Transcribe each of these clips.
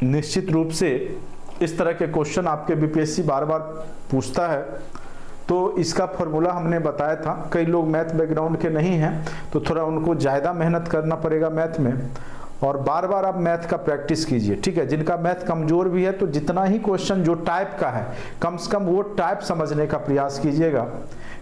निश्चित रूप से इस तरह के क्वेश्चन आपके बीपीएससी बार बार पूछता है। तो इसका फॉर्मूला हमने बताया था, कई लोग मैथ बैकग्राउंड के नहीं हैं तो थोड़ा उनको ज़्यादा मेहनत करना पड़ेगा मैथ में, और बार बार आप मैथ का प्रैक्टिस कीजिए, ठीक है। जिनका मैथ कमज़ोर भी है तो जितना ही क्वेश्चन जो टाइप का है कम से कम वो टाइप समझने का प्रयास कीजिएगा।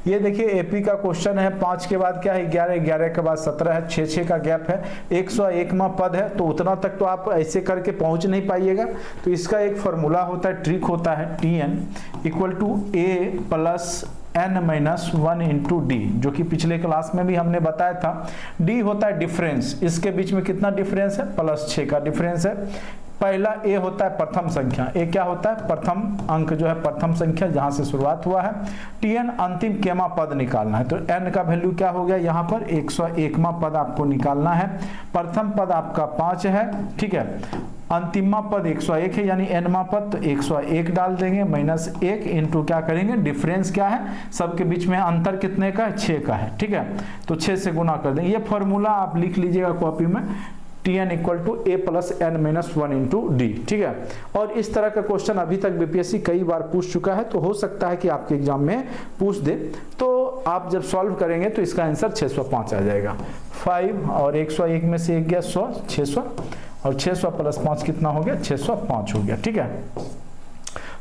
ये देखिए एपी का क्वेश्चन है, 5 के बाद क्या है 11, 11 के बाद 17 है, 6 का गैप है, 101वां पद है, तो उतना तक तो आप ऐसे करके पहुंच नहीं पाइएगा। तो इसका एक फॉर्मूला होता है, ट्रिक होता है, TN equal to A plus n-1 into D, जो कि पिछले क्लास में भी हमने बताया था। डी होता है डिफरेंस, इसके बीच में कितना डिफरेंस है, +6 का डिफरेंस है। पहला ए होता है प्रथम संख्या, ए क्या होता है, प्रथम अंक जो है प्रथम संख्या जहां से शुरुआत हुआ है। TN अंतिम केमा पद निकालना है, तो n का वैल्यू क्या हो गया यहाँ पर 101वां पद आपको निकालना है। प्रथम पद आपका 5 है, ठीक है, अंतिमा पद 101 है, यानी nवां पद, तो 101 डाल देंगे, -1 इंटू क्या करेंगे, डिफरेंस क्या है, सबके बीच में अंतर कितने का है, 6 का है, ठीक है, तो 6 से गुना कर देंगे। ये फॉर्मूला आप लिख लीजिएगा कॉपी में, TN equal to A plus n-1 into D, ठीक है। और इस तरह का क्वेश्चन अभी तक बीपीएससी कई बार पूछ चुका है, तो हो सकता है कि आपके एग्जाम में पूछ दे। तो आप जब सॉल्व करेंगे तो इसका आंसर 605 आ जाएगा। 5 और 101 में से 1 गया 100, 600, और 600 प्लस 5 कितना हो गया, 605 हो गया, ठीक है।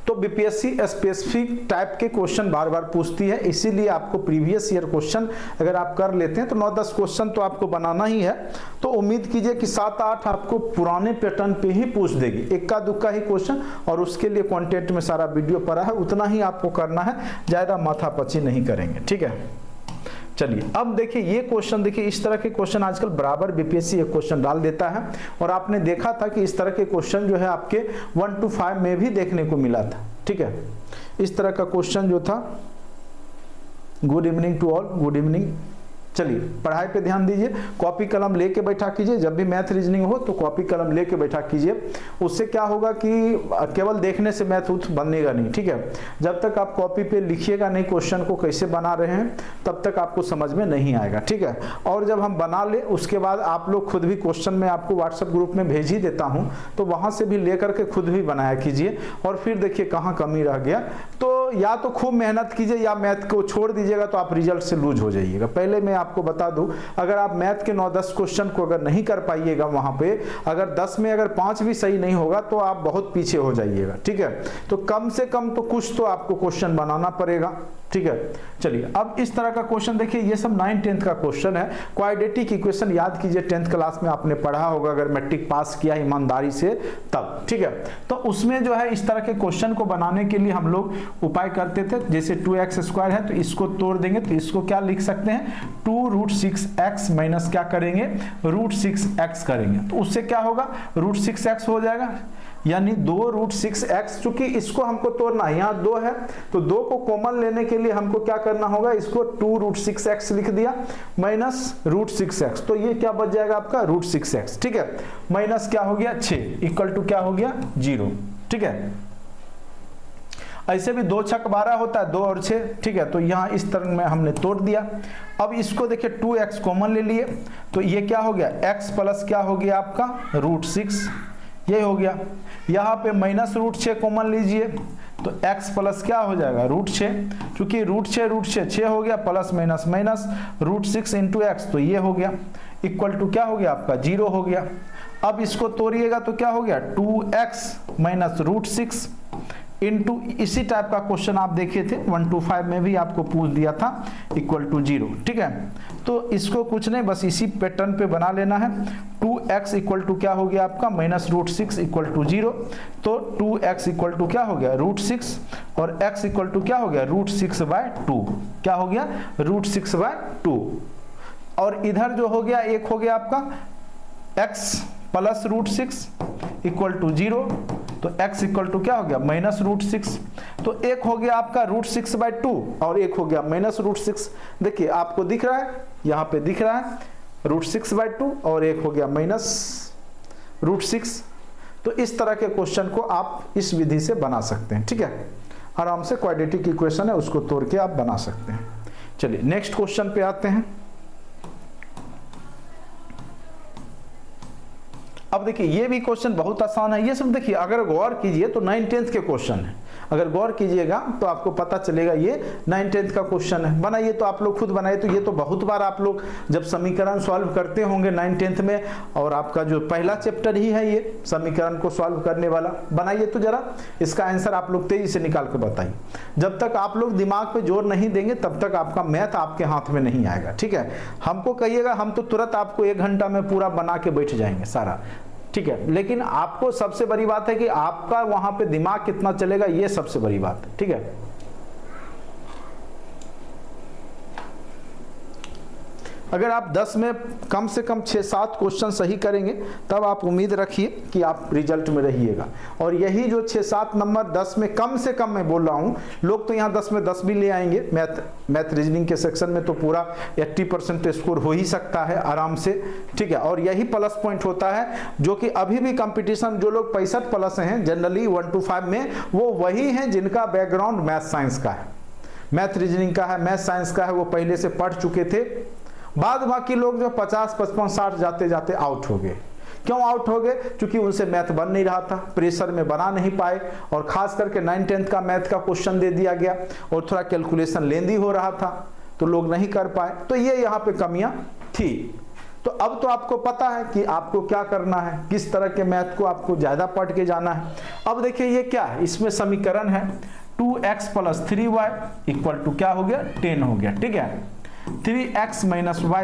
तो बीपीएससी स्पेसिफिक टाइप के क्वेश्चन बार बार पूछती है, इसीलिए आपको प्रीवियस ईयर क्वेश्चन अगर आप कर लेते हैं तो 9-10 क्वेश्चन तो आपको बनाना ही है। तो उम्मीद कीजिए कि 7-8 आपको पुराने पैटर्न पे ही पूछ देगी, इक्का दुक्का ही क्वेश्चन, और उसके लिए कंटेंट में सारा वीडियो पड़ा है, उतना ही आपको करना है, ज़्यादा माथापच्ची नहीं करेंगे, ठीक है। चलिए अब देखिए ये क्वेश्चन, देखिए इस तरह के क्वेश्चन आजकल बराबर बीपीएससी एक क्वेश्चन डाल देता है, और आपने देखा था कि इस तरह के क्वेश्चन जो है आपके 1 to 5 में भी देखने को मिला था, ठीक है। इस तरह का क्वेश्चन जो था, good evening to all, good evening. चलिए पढ़ाई पे ध्यान दीजिए, कॉपी कलम लेके बैठा कीजिए, जब भी मैथ रीजनिंग हो तो कॉपी कलम लेके बैठा कीजिए। उससे क्या होगा कि केवल देखने से मैथ उथ बनेगा नहीं, ठीक है। जब तक आप कॉपी पे लिखिएगा नहीं क्वेश्चन को कैसे बना रहे हैं, तब तक आपको समझ में नहीं आएगा, ठीक है। और जब हम बना ले उसके बाद आप लोग खुद भी क्वेश्चन में आपको व्हाट्सएप ग्रुप में भेज ही देता हूँ, तो वहाँ से भी लेकर के खुद भी बनाया कीजिए, और फिर देखिए कहाँ कमी रह गया। तो या तो खूब मेहनत कीजिए या मैथ को छोड़ दीजिएगा, तो आप रिजल्ट से लूज हो जाइएगा। पहले मैं आपको बता दूं, अगर आप मैथ के 9-10 क्वेश्चन को अगर नहीं कर पाइएगा, वहां पे अगर 10 में अगर 5 भी सही नहीं होगा तो आप बहुत पीछे हो जाइएगा, ठीक है। तो कम से कम तो कुछ तो आपको क्वेश्चन बनाना पड़ेगा, ठीक है। चलिए अब इस तरह का क्वेश्चन देखिए, ये सब 9th-10th का क्वेश्चन है। क्वाड्रेटिक इक्वेशन याद कीजिए, 10th क्लास में आपने पढ़ा होगा अगर मैट्रिक पास किया ईमानदारी से तब, ठीक है। तो उसमें जो है इस तरह के क्वेश्चन को बनाने के लिए हम लोग उपाय करते थे, जैसे 2x² है तो इसको तोड़ देंगे, तो इसको क्या लिख सकते हैं, 2√6x माइनस क्या करेंगे, √6x करेंगे, तो उससे क्या होगा, √6x हो जाएगा, यानी 2√6x, चूंकि इसको हमको तोड़ना है, यहाँ 2 है तो 2 को कॉमन लेने के लिए हमको क्या करना होगा, इसको 2√6x लिख दिया माइनस √6x, तो ये क्या बच जाएगा आपका √6x, ठीक है। माइनस क्या हो गया 6 इक्वल टू क्या हो गया 0, ठीक है। ऐसे भी 2 छक 12 होता है, 2 और 6, ठीक है। तो यहाँ इस तरह में हमने तोड़ दिया। अब इसको देखिए 2x कॉमन ले लिए, तो ये क्या हो गया, x प्लस क्या हो गया आपका √6, ये हो गया। यहाँ पे माइनस √6 कॉमन लीजिए, तो x प्लस क्या हो जाएगा √6, क्योंकि √6 6 हो गया, plus minus minus √6 into x, तो ये हो गया इक्वल टू क्या हो गया आपका 0 हो गया। अब इसको तोड़िएगा तो क्या हो गया 2x माइनस √6 इंटू, इसी टाइप का क्वेश्चन आप देखे थे 1 to 5 में भी आपको पूछ दिया था, इक्वल टू 0, ठीक है। तो इसको कुछ नहीं, बस इसी पैटर्न पे बना लेना है। 2x इक्वल टू क्या हो गया आपका माइनस √6 इक्वल टू 0, तो 2x इक्वल टू क्या हो गया √6, और x इक्वल टू क्या हो गया √6/2, क्या हो गया √6/2, और इधर जो हो गया एक हो गया आपका x प्लस √6 इक्वल टू 0, तो x इक्वल टू क्या हो गया माइनस √6, तो एक हो गया आपका √6/2 और एक हो गया माइनस √6। देखिए आपको दिख रहा है, यहाँ पे दिख रहा है √6/2 और एक हो गया माइनस √6। तो इस तरह के क्वेश्चन को आप इस विधि से बना सकते हैं, ठीक है। आराम से क्वाड्रेटिक इक्वेशन है उसको तोड़ के आप बना सकते हैं। चलिए नेक्स्ट क्वेश्चन पे आते हैं। अब देखिए ये भी क्वेश्चन बहुत आसान है, ये सब देखिए अगर गौर कीजिए तो 9-10 के क्वेश्चन है, अगर गौर कीजिएगा तो आपको पता चलेगा ये 9-10 का क्वेश्चन है। बनाइए तो आप लोग खुद बनाइए, तो ये तो बहुत बार आप लोग जब समीकरण सॉल्व करते होंगे 9-10 में, और आपका जो पहला चैप्टर ही है ये समीकरण को सॉल्व करने वाला। बनाइए तो जरा इसका आंसर आप लोग तेजी से निकाल के बताइए। जब तक आप लोग दिमाग पे जोर नहीं देंगे तब तक आपका मैथ आपके हाथ में नहीं आएगा, ठीक है। हमको कहिएगा हम तो तुरंत आपको 1 घंटा में पूरा बना के बैठ जाएंगे सारा, ठीक है, लेकिन आपको सबसे बड़ी बात है कि आपका वहां पे दिमाग कितना चलेगा, ये सबसे बड़ी बात है, ठीक है। अगर आप 10 में कम से कम 6-7 क्वेश्चन सही करेंगे तब आप उम्मीद रखिए कि आप रिजल्ट में रहिएगा। और यही जो 6-7 नंबर 10 में कम से कम मैं बोल रहा हूँ, लोग तो यहाँ 10 में 10 भी ले आएंगे, मैथ रीजनिंग के सेक्शन में तो पूरा 80% स्कोर हो ही सकता है आराम से, ठीक है। और यही प्लस पॉइंट होता है जो कि अभी भी कंपटीशन, जो लोग 65+ हैं जनरली 1 to 5 में, वो वही हैं जिनका बैकग्राउंड मैथ साइंस का है, मैथ रीजनिंग का है, मैथ साइंस का है, वो पहले से पढ़ चुके थे। बाद बाकी लोग जो 50, 55, 60 जाते जाते आउट हो गए। क्यों आउट हो गए? क्योंकि उनसे मैथ बन नहीं रहा था, प्रेशर में बना नहीं पाए, और खास करके 9-10 का मैथ का क्वेश्चन दे दिया गया और थोड़ा कैलकुलेशन लेंदी हो रहा था तो लोग नहीं कर पाए, तो ये यहाँ पे कमियां थी। तो अब तो आपको पता है कि आपको क्या करना है, किस तरह के मैथ को आपको ज्यादा पढ़ के जाना है। अब देखिए ये क्या है, इसमें समीकरण है 2x + 3y = क्या हो गया, 10 हो गया, ठीक है। 3x - y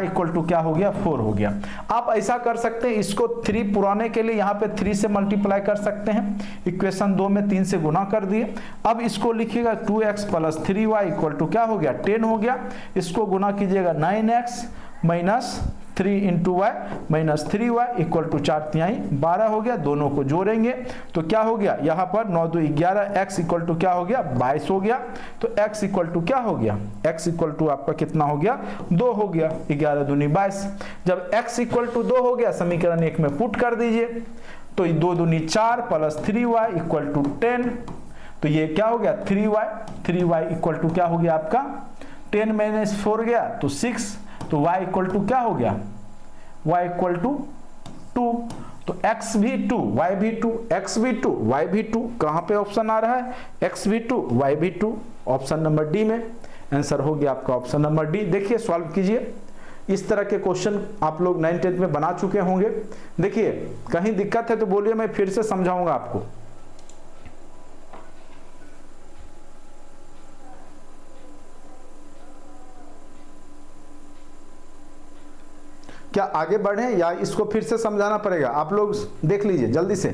= क्या हो गया, 4 हो गया। आप ऐसा कर सकते हैं, इसको 3 पुराने के लिए यहाँ पे 3 से मल्टीप्लाई कर सकते हैं, इक्वेशन 2 में 3 से गुना कर दिए। अब इसको लिखिएगा 2x + 3y = क्या हो गया, 10 हो गया। इसको गुना कीजिएगा 9x - 3 × y - 3y = 4×3 12 हो गया। दोनों को जोड़ेंगे तो क्या हो गया, यहाँ पर 9 2 11, x = क्या हो गया, 22 हो गया। तो x = क्या हो गया, x = आपका कितना हो गया, 2 हो गया। 11 दूनी 22। जब x = 2 हो गया, समीकरण 1 में पुट कर दीजिए, तो 2 दूनी 4 + 3y = 10। तो ये क्या हो गया, 3y = क्या हो गया आपका, 10 - 4 गया तो 6। तो y = क्या हो गया, y = 2। तो x भी 2, y भी 2, x भी 2, y भी 2। कहाँ पे ऑप्शन आ रहा है, x भी 2, y भी 2, ऑप्शन नंबर डी में। आंसर हो गया आपका ऑप्शन नंबर डी। देखिए सॉल्व कीजिए, इस तरह के क्वेश्चन आप लोग 9-10 में बना चुके होंगे। देखिए कहीं दिक्कत है तो बोलिए, मैं फिर से समझाऊंगा आपको। क्या आगे बढ़े या इसको फिर से समझाना पड़ेगा, आप लोग देख लीजिए जल्दी से।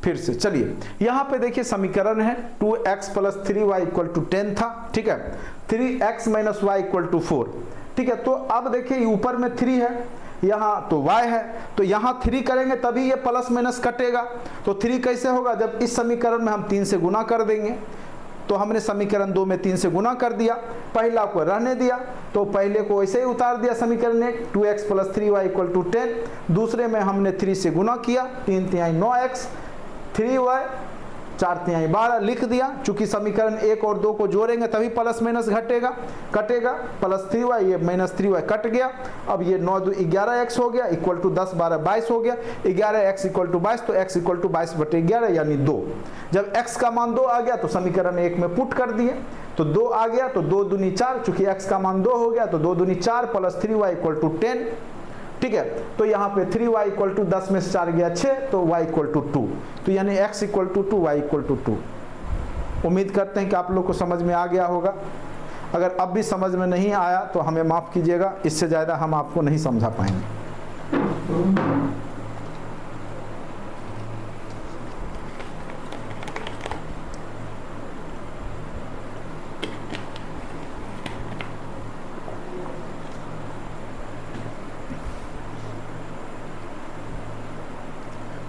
फिर से चलिए, यहां पे देखिए समीकरण है 2x + 3y = 10 था, ठीक है। 3x - y = 4, ठीक है। तो अब देखिए ऊपर में 3 है, यहाँ तो y है, तो यहाँ 3 करेंगे तभी ये प्लस माइनस कटेगा। तो 3 कैसे होगा, जब इस समीकरण में हम 3 से गुना कर देंगे। तो हमने समीकरण 2 में 3 से गुना कर दिया, पहला को रहने दिया, तो पहले को ऐसे ही उतार दिया समीकरण में 2x + 3y = 10। दूसरे में हमने 3 से गुना किया, 3 तिहाई 9x, 3y 4 तिहाई 12 लिख दिया। चूंकि समीकरण 1 और 2 को जोड़ेंगे तभी प्लस माइनस कटेगा, प्लस 3y, ये -3y कट गया। अब ये 9 2 11x हो गया = 10 12 22 हो गया। 11x = 22, तो x = 22/11 यानी 2। जब x का मान 2 आ गया तो समीकरण 1 में पुट कर दिए, तो 2 आ गया, तो 2 दूनी 4, चूंकि x का मान 2 हो गया तो 2 दूनी 4 + 3y = 10, ठीक है। तो यहाँ पे 3y = 10 में से 4 गया 6, तो y = 2। तो यानी x = 2, y = 2। उम्मीद करते हैं कि आप लोग को समझ में आ गया होगा। अगर अब भी समझ में नहीं आया तो हमें माफ़ कीजिएगा, इससे ज़्यादा हम आपको नहीं समझा पाएंगे।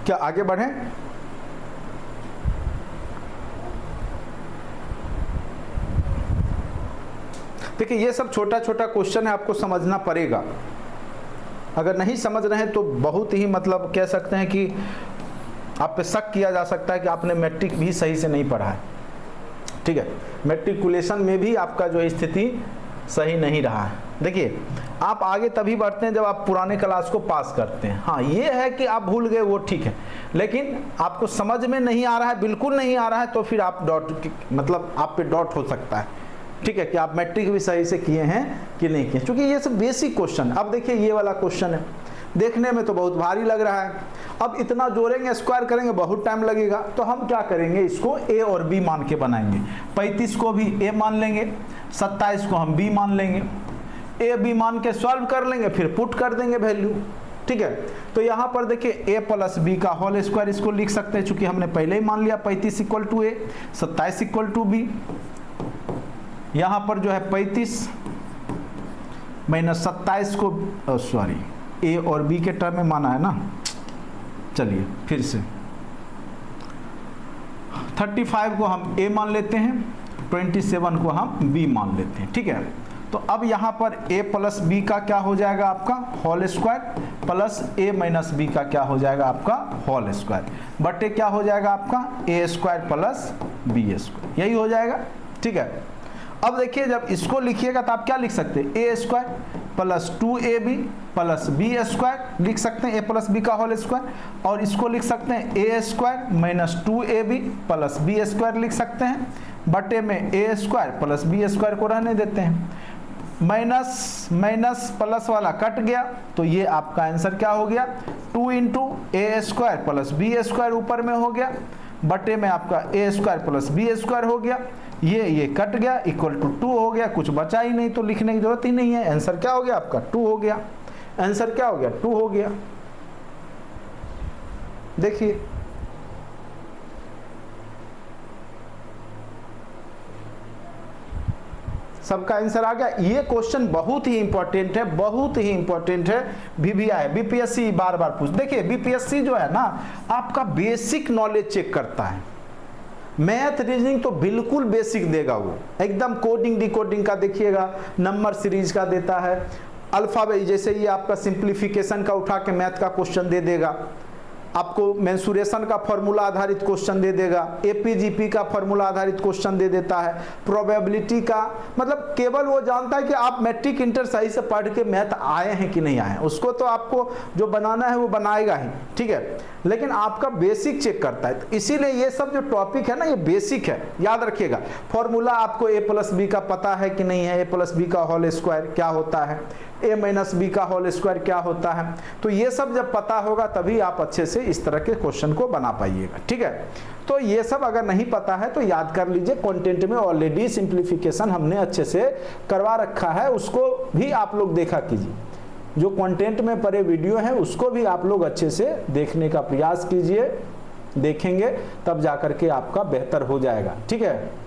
क्या आगे बढ़ें? देखिए ये सब छोटा छोटा क्वेश्चन है, आपको समझना पड़ेगा। अगर नहीं समझ रहे हैं तो बहुत ही मतलब कह सकते हैं कि आप पे शक किया जा सकता है कि आपने मैट्रिक भी सही से नहीं पढ़ा है, ठीक है। मैट्रिकुलेशन में भी आपका जो स्थिति सही नहीं रहा है। देखिए आप आगे तभी बढ़ते हैं जब आप पुराने क्लास को पास करते हैं। हाँ ये है कि आप भूल गए वो ठीक है, लेकिन आपको समझ में नहीं आ रहा है, बिल्कुल नहीं आ रहा है, तो फिर आप डॉट मतलब आप पे डॉट हो सकता है, ठीक है, कि आप मैट्रिक भी सही से किए हैं कि नहीं किए, क्योंकि ये सब बेसिक क्वेश्चन। अब देखिए ये वाला क्वेश्चन है, देखने में तो बहुत भारी लग रहा है, अब इतना जोड़ेंगे स्क्वायर करेंगे बहुत टाइम लगेगा, तो हम क्या करेंगे इसको ए और बी मान के बनाएंगे। 35 को भी ए मान लेंगे, 27 को हम बी मान लेंगे, ए बी मान के सॉल्व कर लेंगे, फिर पुट कर देंगे वैल्यू, ठीक है। तो यहाँ पर देखिए ए प्लस बी का होल स्क्वायर इसको लिख सकते हैं, चूंकि हमने पहले ही मान लिया 35 equal to A, 27 equal to B. यहाँ पर जो है 35 माइनस 27 को सॉरी ए और बी के टर्म में माना है ना, चलिए फिर से 35 को हम ए मान लेते हैं, 27 को हम बी मान लेते हैं, ठीक है। तो अब यहाँ पर a प्लस बी का क्या हो जाएगा आपका whole square, plus a minus B का क्या हो जाएगा आपका होल स्क्वायर, बटे क्या हो जाएगा आपका a square plus B square, यही हो जाएगा, ठीक है। अब देखिए जब इसको लिखिएगा तो आप क्या लिख सकते हैं, a square plus 2ab plus B square लिख सकते हैं, a प्लस बी का होल स्क्वायर, और इसको लिख सकते हैं a square minus 2ab plus B square लिख सकते हैं, बटे में a स्क्वायर प्लस बी स्क्वायर को रहने देते हैं, माइनस माइनस प्लस वाला कट गया, तो ये आपका आंसर क्या हो गया 2 into A square plus B square ऊपर में हो गया, बटे में आपका ए स्क्वायर प्लस बी स्क्वायर हो गया, ये कट गया, इक्वल टू 2 हो गया, कुछ बचा ही नहीं तो लिखने की जरूरत ही नहीं है। आंसर क्या हो गया आपका 2 हो गया, आंसर क्या हो गया 2 हो गया। देखिए सबका आंसर आ गया। ये क्वेश्चन बहुत ही इंपॉर्टेंट है, बहुत ही इंपॉर्टेंट है, VVI बीपीएससी बार बार पूछ। देखिए बीपीएससी जो है ना आपका बेसिक नॉलेज चेक करता है, मैथ रीजनिंग तो बिल्कुल बेसिक देगा वो, एकदम कोडिंग डिकोडिंग का देखिएगा, नंबर सीरीज का देता है, अल्फाबेट जैसे ये आपका सिंप्लीफिकेशन का उठा के मैथ का क्वेश्चन दे देगा, आपको मेंसुरेशन का फॉर्मूला आधारित क्वेश्चन दे देगा, एपीजीपी का फॉर्मूला आधारित क्वेश्चन दे देता है, प्रोबेबिलिटी का, मतलब केवल वो जानता है कि आप मैट्रिक इंटर सही से पढ़ के मैथ आए हैं कि नहीं आए हैं, उसको तो आपको जो बनाना है वो बनाएगा ही, ठीक है, लेकिन आपका बेसिक चेक करता है। तो इसीलिए ये सब जो टॉपिक है ना ये बेसिक है, याद रखिएगा। फॉर्मूला आपको ए प्लस बी का पता है कि नहीं है, ए प्लस बी का होल स्क्वायर क्या होता है, ए माइनस बी का होल स्क्वायर क्या होता है, तो ये सब जब पता होगा तभी आप अच्छे से इस तरह के क्वेश्चन को बना पाइएगा, ठीक है। तो ये सब अगर नहीं पता है तो याद कर लीजिए, कंटेंट में ऑलरेडी सिंप्लीफिकेशन हमने अच्छे से करवा रखा है, उसको भी आप लोग देखा कीजिए, जो कंटेंट में पड़े वीडियो है उसको भी आप लोग अच्छे से देखने का प्रयास कीजिए, देखेंगे तब जाकर के आपका बेहतर हो जाएगा, ठीक है।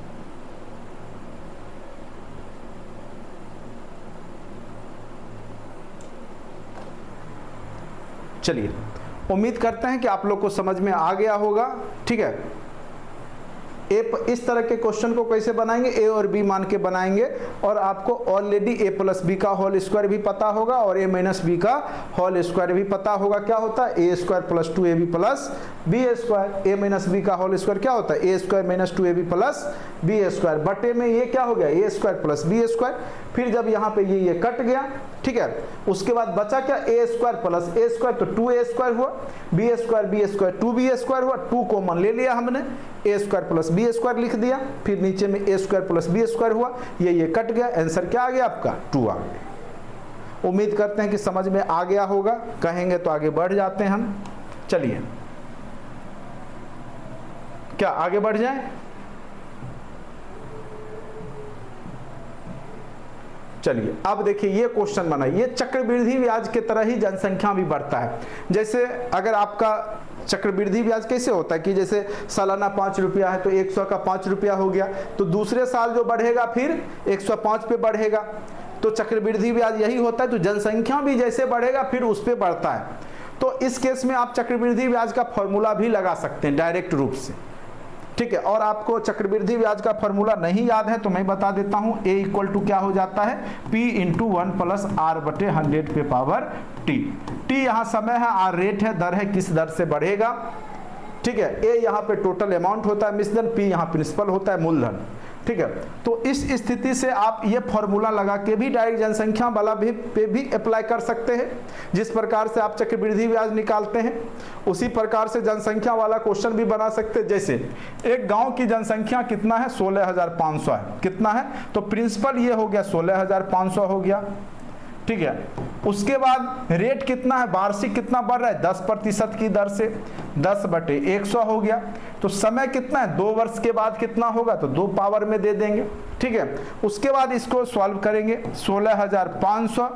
चलिए उम्मीद करते हैं कि आप लोग को समझ में आ गया होगा, ठीक है। इस तरह के क्वेश्चन को कैसे बनाएंगे, ए और बी मान के बनाएंगे, और आपको ऑलरेडी ए प्लस बी का होल स्क्वायर भी पता होगा और ए माइनस बी का होल स्क्वायर भी पता होगा। क्या होता है A square plus 2ab plus B square, A minus B का होल स्क्वायर क्या होता है A square minus 2ab plus B square, बटे में ये क्या हो गया A square plus B square, फिर जब यहाँ पे ये कट गया, ठीक है, उसके बाद बचा क्या ए स्क्वायर प्लस ए स्क्वायर, तो 2a स्क्वायर हुआ, बी स्क्वायर 2b स्क्वायर हुआ, 2 कॉमन ले लिया हमने, ए स्क्वायर प्लस बी स्क्वायर लिख दिया, फिर नीचे में ए स्क्वायर प्लस बी स्क्वायर हुआ, ये कट गया, आंसर क्या आ गया आपका 2 आ गया। उम्मीद करते हैं कि समझ में आ गया होगा, कहेंगे तो आगे बढ़ जाते हैं हम। चलिए क्या आगे बढ़ जाए, चलिए अब देखिए ये क्वेश्चन बना, ये चक्रवृद्धि ब्याज के तरह ही जनसंख्या भी बढ़ता है। जैसे अगर आपका चक्रवृद्धि ब्याज कैसे होता है कि जैसे सालाना 5 रुपया है तो 100 का 5 रुपया हो गया, तो दूसरे साल जो बढ़ेगा फिर 105 पे बढ़ेगा, तो चक्रवृद्धि ब्याज यही होता है। तो जनसंख्या भी जैसे बढ़ेगा फिर उस पे बढ़ता है। तो इस केस में आप चक्रवृद्धि ब्याज का फॉर्मूला भी लगा सकते हैं डायरेक्ट रूप से, ठीक है। और आपको चक्रवृद्धि ब्याज का फॉर्मूला नहीं याद है तो मैं बता देता हूं, a इक्वल टू क्या हो जाता है p इंटू 1 प्लस r बटे 100 पे पावर t। t यहाँ समय है, r रेट है, दर है, किस दर से बढ़ेगा, ठीक है। a यहाँ पे टोटल अमाउंट होता है मिश्रधन, p यहाँ प्रिंसिपल होता है मूलधन, ठीक है। तो इस स्थिति से आप ये फॉर्मूला लगा के भी डायरेक्ट जनसंख्या वाला पे भी अप्लाई कर सकते हैं। जिस प्रकार से आप चक्रवृद्धि ब्याज निकालते हैं उसी प्रकार से जनसंख्या वाला क्वेश्चन भी बना सकते हैं। जैसे एक गांव की जनसंख्या कितना है, 16,500 है। कितना है, तो प्रिंसिपल ये हो गया 16,500 हो गया, ठीक है। उसके बाद रेट कितना है, वार्षिक कितना बढ़ रहा है, 10% की दर से 10/100 हो गया। तो समय कितना है, 2 वर्ष के बाद कितना होगा, तो 2 पावर में दे देंगे, ठीक है। उसके बाद इसको सॉल्व करेंगे, 16,500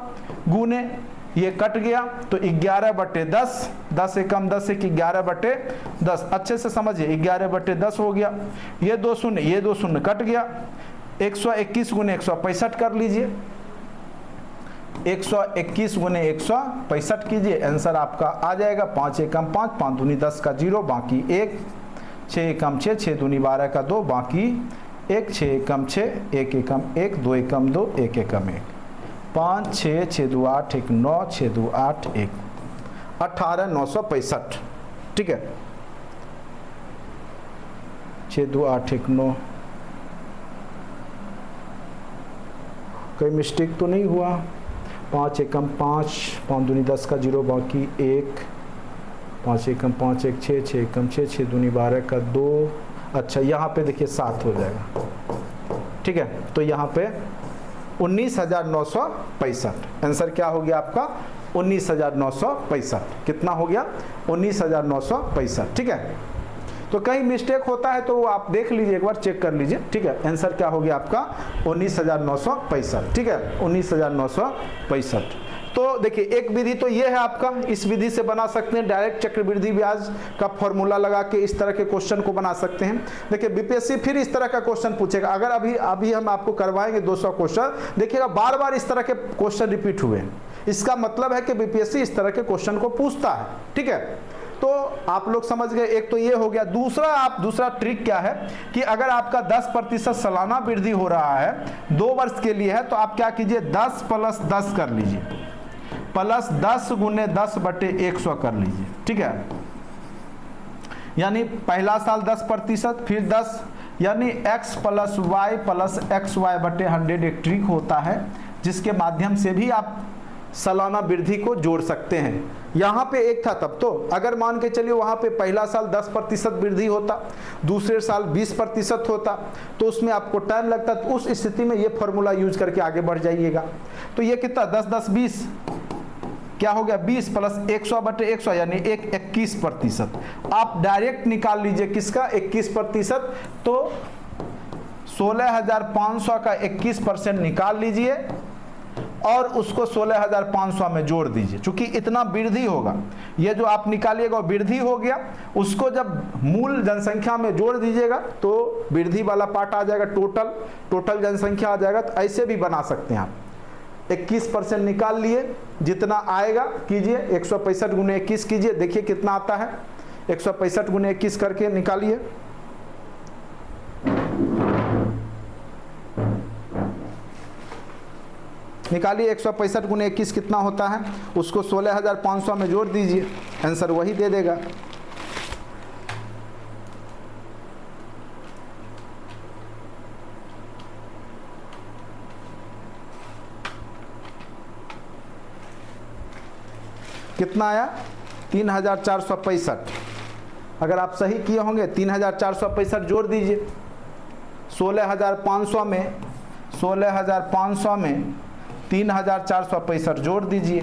गुने ये कट गया तो 11/10, 10 एकम 10 एक 11/10, अच्छे से समझिए 11/10 हो गया। ये 2 शून्य कट गया, 121 गुने 165 कर लीजिए, 121 गुने 165 कीजिए, आंसर आपका आ जाएगा 5 एकम 5, 5 दूनी 10 का 0, बाकी 1, 6 एकम 6, 6 दूनी 12 का 2, बाकी 1, 6 एकम 6, 1 एकम 1, 2 एकम 2, 1 एकम 1, 5, 6, 6 2 8 1 9, 6 2 8 1, 18,965, ठीक है। 6 2 8 1 9, कोई मिस्टेक तो नहीं हुआ, 5 एकम 5, 5 दूनी 10 का 0, बाकी 1, 5 एकम 5 1 6, 6 एकम 6, 6 दूनी 12 का 2, अच्छा यहाँ पे देखिए 7 हो जाएगा, ठीक है। तो यहाँ पे 19,965, आंसर क्या हो गया आपका 19,965, कितना हो गया 19,965, ठीक है। तो कहीं मिस्टेक होता है तो आप देख लीजिए, एक बार चेक कर लीजिए, ठीक है। आंसर क्या हो गया आपका 19,965, ठीक है, 19,965। तो देखिए एक विधि तो ये है आपका, इस विधि से बना सकते हैं, डायरेक्ट चक्रवृद्धि ब्याज का फॉर्मूला लगा के इस तरह के क्वेश्चन को बना सकते हैं। देखिए बीपीएससी फिर इस तरह का क्वेश्चन पूछेगा, अगर अभी हम आपको करवाएंगे 200 क्वेश्चन, देखिएगा बार बार इस तरह के क्वेश्चन रिपीट हुए हैं, इसका मतलब है कि बीपीएससी इस तरह के क्वेश्चन को पूछता है, ठीक है। तो आप लोग समझ गए, एक तो ये हो गया। दूसरा ट्रिक क्या है कि अगर आपका 10% सालाना वृद्धि हो रहा है 2 वर्ष के लिए है, तो आप क्या कीजिए 10 + 10 कर लीजिए, प्लस 10 गुने 10/100 कर लीजिए, ठीक है। यानी पहला साल 10%, फिर 10, यानी x + y + xy/100 एक ट्रिक होता है जिसके माध्यम से भी आप सालाना वृद्धि को जोड़ सकते हैं। यहाँ पे एक था तब, तो अगर मान के चलिए वहाँ पे पहला साल 10% वृद्धि होता, दूसरे साल 20% होता, तो उसमें आपको टाइम लगता। तो उस स्थिति में ये फॉर्मूला यूज करके आगे बढ़ जाइएगा। तो ये कितना 10 10 20 क्या हो गया 20 + 100/100 यानी 21%। आप डायरेक्ट निकाल लीजिए किसका 21%, तो 16,500 का 21% निकाल लीजिए और उसको 16,500 में जोड़ दीजिए। चूंकि इतना वृद्धि होगा, ये जो आप निकालिएगा वृद्धि हो गया, उसको जब मूल जनसंख्या में जोड़ दीजिएगा तो वृद्धि वाला पार्ट आ जाएगा, टोटल जनसंख्या आ जाएगा। तो ऐसे भी बना सकते हैं आप, 21% निकाल लिए, जितना आएगा कीजिए 165 गुने 21 कीजिए, देखिए कितना आता है। 165 गुने 21 करके निकालिए, निकालिए 165 गुने 21 कितना होता है, उसको 16,500 में जोड़ दीजिए, आंसर वही दे देगा। कितना आया 3,465। अगर आप सही किए होंगे 3,465 जोड़ दीजिए 16,500 में, 16,500 में 3,465 जोड़ दीजिए,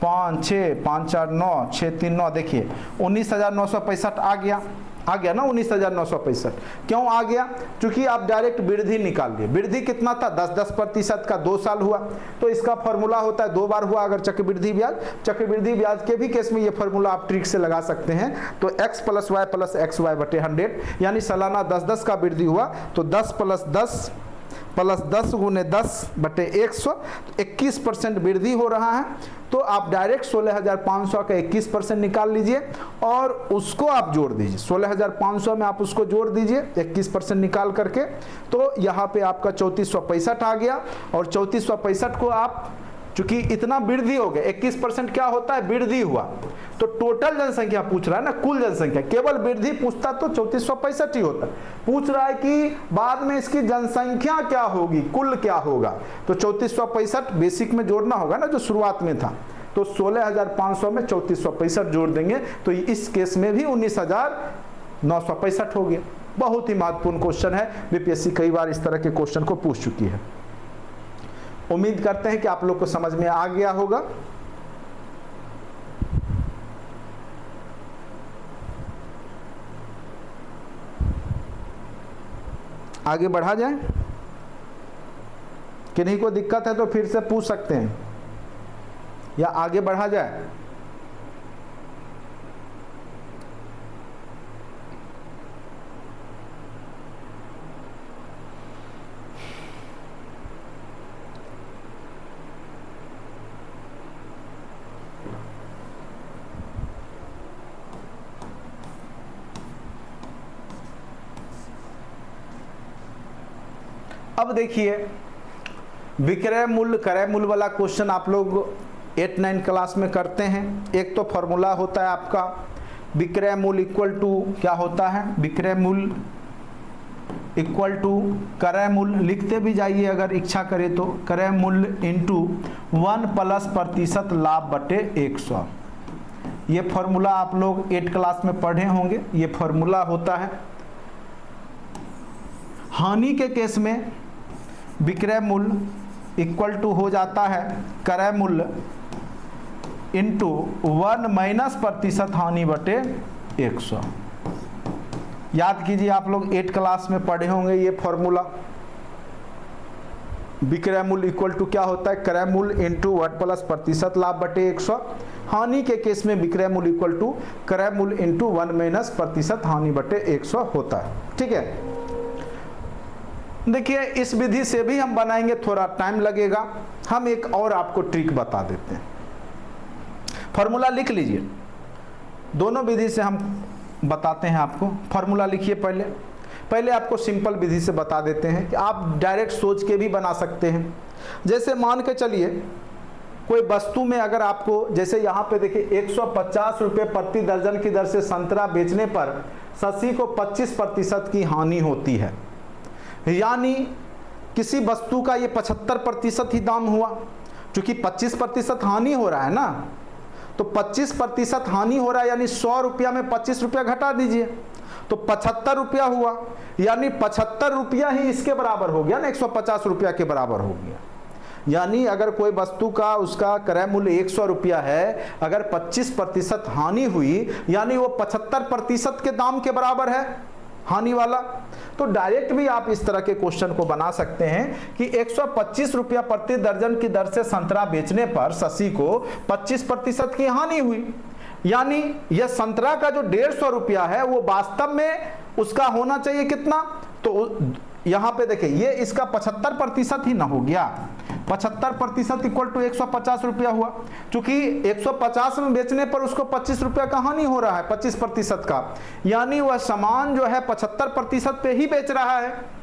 5 6 5 4 9 6 3 9, देखिए 19,965 आ गया ना 19,965। क्यों आ गया? क्योंकि आप डायरेक्ट वृद्धि निकाल लिए। वृद्धि कितना था 10% का 2 साल हुआ, तो इसका फॉर्मूला होता है 2 बार हुआ अगर चक्रवृद्धि ब्याज के भी केस में ये फॉर्मूला आप ट्रिक से लगा सकते हैं। तो x + y + xy/100 यानी सालाना 10-10 का वृद्धि हुआ, तो 10 + 10 + 10 गुने 10/100, 21% वृद्धि हो रहा है। तो आप डायरेक्ट 16,500 का 21% निकाल लीजिए और उसको आप जोड़ दीजिए, 16,500 में आप उसको जोड़ दीजिए 21% निकाल करके, तो यहाँ पे आपका 3465 आ गया। और 3465 को आप चूंकि इतना वृद्धि हो गया, 21% क्या होता है, वृद्धि हुआ। तो टोटल जनसंख्या पूछ रहा है ना, कुल जनसंख्या, केवल वृद्धि पूछता तो 3465 ही होता। पूछ रहा है कि बाद में इसकी जनसंख्या क्या होगी, कुल क्या होगा, तो 3465 बेसिक में जोड़ना होगा ना जो शुरुआत में था, तो 16,500 में 3465 जोड़ देंगे, तो इस केस में भी 19,965 हो गया। बहुत ही महत्वपूर्ण क्वेश्चन है, बीपीएससी कई बार इस तरह के क्वेश्चन को पूछ चुकी है। उम्मीद करते हैं कि आप लोग को समझ में आ गया होगा। आगे बढ़ा जाए, किन्हीं को दिक्कत है तो फिर से पूछ सकते हैं, या आगे बढ़ा जाए। अब देखिए विक्रय मूल्य क्रय मूल्य वाला क्वेश्चन आप लोग 8-9 क्लास में करते हैं। एक तो फॉर्मूला होता है आपका विक्रय मूल्य इक्वल टू क्या होता है, विक्रय मूल्य इक्वल टू क्रय मूल्य, लिखते भी जाइए अगर इच्छा करे तो, क्रय मूल्य इंटू 1+ % लाभ बटे 100। ये फॉर्मूला आप लोग 8 क्लास में पढ़े होंगे। ये फॉर्मूला होता है, हानि के केस में विक्रय मूल्य इक्वल टू हो जाता है क्रय मूल्य इंटू 1- हानि बटे 100। याद कीजिए, आप लोग 8 क्लास में पढ़े होंगे ये फॉर्मूला। विक्रय मूल्य इक्वल टू क्या होता है, क्रय मूल्य इंटू 1+ % लाभ बटे 100। हानि के केस में विक्रय मूल्य इक्वल टू क्रय मूल्य इंटू 1- हानि बटे 100 होता है। ठीक है, देखिए इस विधि से भी हम बनाएंगे, थोड़ा टाइम लगेगा। हम एक और आपको ट्रिक बता देते हैं। फॉर्मूला लिख लीजिए, दोनों विधि से हम बताते हैं आपको। फॉर्मूला लिखिए, पहले आपको सिंपल विधि से बता देते हैं कि आप डायरेक्ट सोच के भी बना सकते हैं। जैसे मान के चलिए कोई वस्तु में अगर आपको, जैसे यहाँ पे देखिए 150 रुपये प्रति दर्जन की दर से संतरा बेचने पर शशि को 25% की हानि होती है, यानी किसी वस्तु का ये 75% ही दाम हुआ। क्योंकि 25% हानि हो रहा है ना, तो 25% हानि हो रहा है, यानी 100 रुपया में 25 रुपया घटा दीजिए तो 75 रुपया हुआ, यानी 75 रुपया ही इसके बराबर हो गया ना, 150 रुपया के बराबर हो गया। यानी अगर कोई वस्तु का उसका क्रय मूल्य 100 रुपया है, अगर 25% हानि हुई, यानी वो 75% के दाम के बराबर है हानि वाला। तो डायरेक्ट भी आप इस तरह के क्वेश्चन को बना सकते हैं कि 125 रुपया प्रति दर्जन की दर से संतरा बेचने पर शशि को 25% की हानि हुई, यानी यह संतरा का जो 150 रुपया है वो वास्तव में उसका होना चाहिए कितना, तो यहाँ पे देखिए ये इसका 75% ही ना हो गया। 75% इक्वल टू 150 रुपया हुआ। चूंकि 150 में बेचने पर उसको 25 रुपया का हानि हो रहा है, 25% का, यानी वह सामान जो है 75% पे ही बेच रहा है।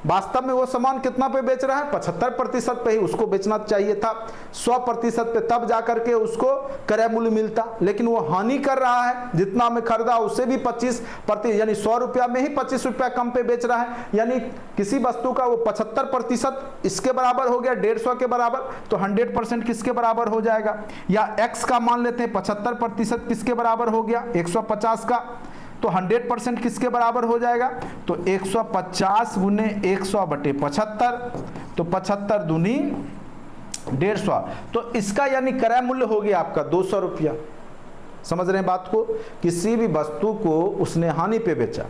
वास्तव में वो सामान कितना पे बेच रहा है, 75% पे ही उसको बेचना चाहिए था। 100% पे तब जाकर के उसको क्रय मूल्य मिलता, लेकिन वो हानि कर रहा है। जितना में खरीदा उससे भी 25%, यानी 100 रुपया में ही 25 रुपया कम पे बेच रहा है। यानी किसी वस्तु का वो 75% इसके बराबर हो गया, 150 के बराबर, तो 100% किसके बराबर हो जाएगा। या x का मान लेते हैं, 75% किसके बराबर हो गया, 150 का, तो 100% किसके बराबर हो जाएगा, तो 150 गुने 100 बटे 75, तो 75 दूनी 150, तो इसका यानी क्रय मूल्य हो गया आपका 200 रुपया। समझ रहे हैं बात को, किसी भी वस्तु को उसने हानि पे बेचा,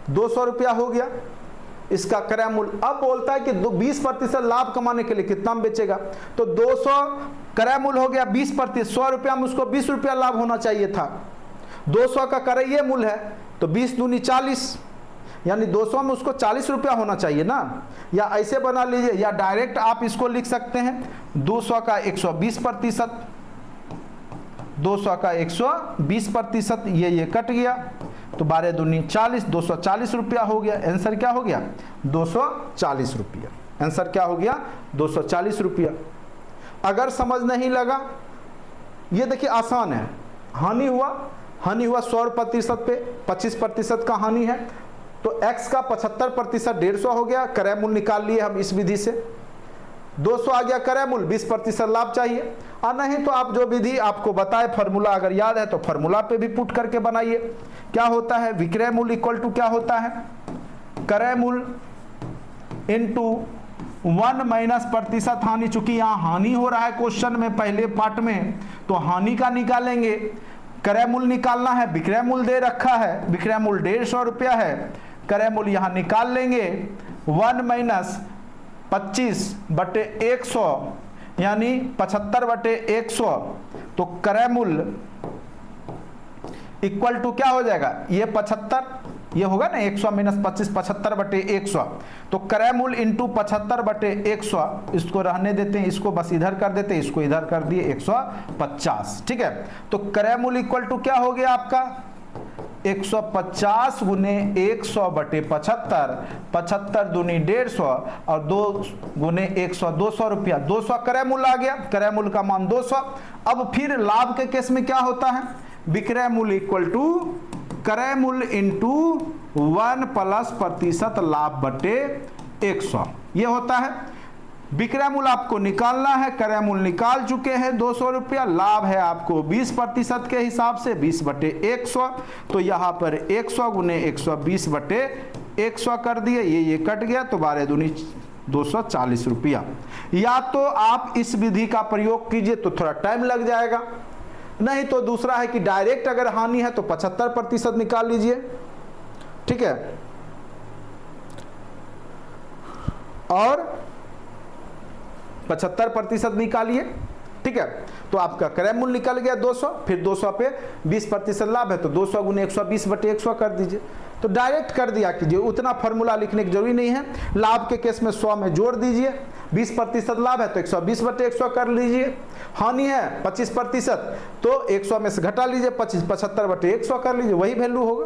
200 रुपया हो गया इसका क्रय मूल्य। अब बोलता है कि 20% लाभ कमाने के लिए कितना में बेचेगा, तो 200 क्रय मूल्य हो गया 20%, 100 रुपया में उसको 20 रुपया लाभ होना चाहिए था। 200 का क्रय मूल्य है, तो 20 दूनी 40, यानी 200 में उसको 40 रुपया होना चाहिए ना। या ऐसे बना लीजिए, या डायरेक्ट आप इसको लिख सकते हैं 200 का 120%, 200 का 120%, ये कट गया, तो 12 दूनी 40, 240 रुपया हो गया। आंसर क्या हो गया, 240 रुपया। आंसर क्या हो गया, 240 रुपया। अगर समझ नहीं लगा, ये देखिए आसान है। हानि हुआ 100% पे 25% का हानि है, तो x का 75% 150 हो गया, क्रय मूल्य निकाल लिए हम इस विधि से। 200 आ गया क्रय मूल्य, 20% लाभ चाहिए। और नहीं तो आप जो विधि आपको बताए फार्मूला अगर याद है तो फार्मूला पे भी पुट करके बनाइए। क्या होता है, विक्रय मूल्य इक्वल टू क्या होता है, क्रय मूल्य इंटू 1 माइनस प्रतिशत हानि। चूंकि यहाँ हानि हो रहा है क्वेश्चन में पहले पार्ट में, तो हानि का निकालेंगे। क्रय मूल्य निकालना है, विक्रय मूल्य दे रखा है, विक्रय मूल्य 150 रुपया है, क्रय मूल्य यहाँ निकाल लेंगे 1 माइनस 25/100 यानी 75/100। तो क्रय मूल्य इक्वल टू क्या हो जाएगा, ये 75, ये होगा ना 100 माइनस 25, 75/100। तो क्रय मूल्य इंटू 75/100, इसको रहने देते हैं, इसको बस इधर कर देते हैं, इसको इधर कर दिए 150। ठीक है, तो क्रय मूल्य इक्वल टू क्या हो गया आपका 150 गुने 100/75, 75 दूनी 150 और 2 गुने 100 200 रुपया, 200 क्रय मूल्य आ गया, क्रय मूल्य का मान 200। अब फिर लाभ के केस में क्या होता है, विक्रय मूल्य इक्वल टू क्रय मूल्य इंटू 1 प्लस प्रतिशत लाभ बटे 100, ये होता है। विक्रय मूल्य आपको निकालना है, क्रय मूल्य निकाल चुके हैं 200 रुपया, लाभ है आपको 20% के हिसाब से 20/100। तो यहाँ पर 100 गुने 100 20/100 कर दिए, ये कट गया, तो 12 दूनी 240 रुपया। या तो आप इस विधि का प्रयोग कीजिए तो थोड़ा टाइम लग जाएगा, नहीं तो दूसरा है कि डायरेक्ट अगर हानि है तो 75% निकाल लीजिए। ठीक है, और 75% निकालिए। ठीक है, तो आपका क्रय मूल्य निकल गया 200, फिर 200 पे 20% लाभ है तो 200 गुने 120/100 कर दीजिए। तो डायरेक्ट कर दिया कीजिए, उतना फार्मूला लिखने की जरूरी नहीं है। लाभ के केस में 100 में जोड़ दीजिए, 20% लाभ है तो 120/100 कर लीजिए, हानि है 25% तो 100 में से घटा लीजिए, 75/100 कर लीजिए, वही वैल्यू होगा।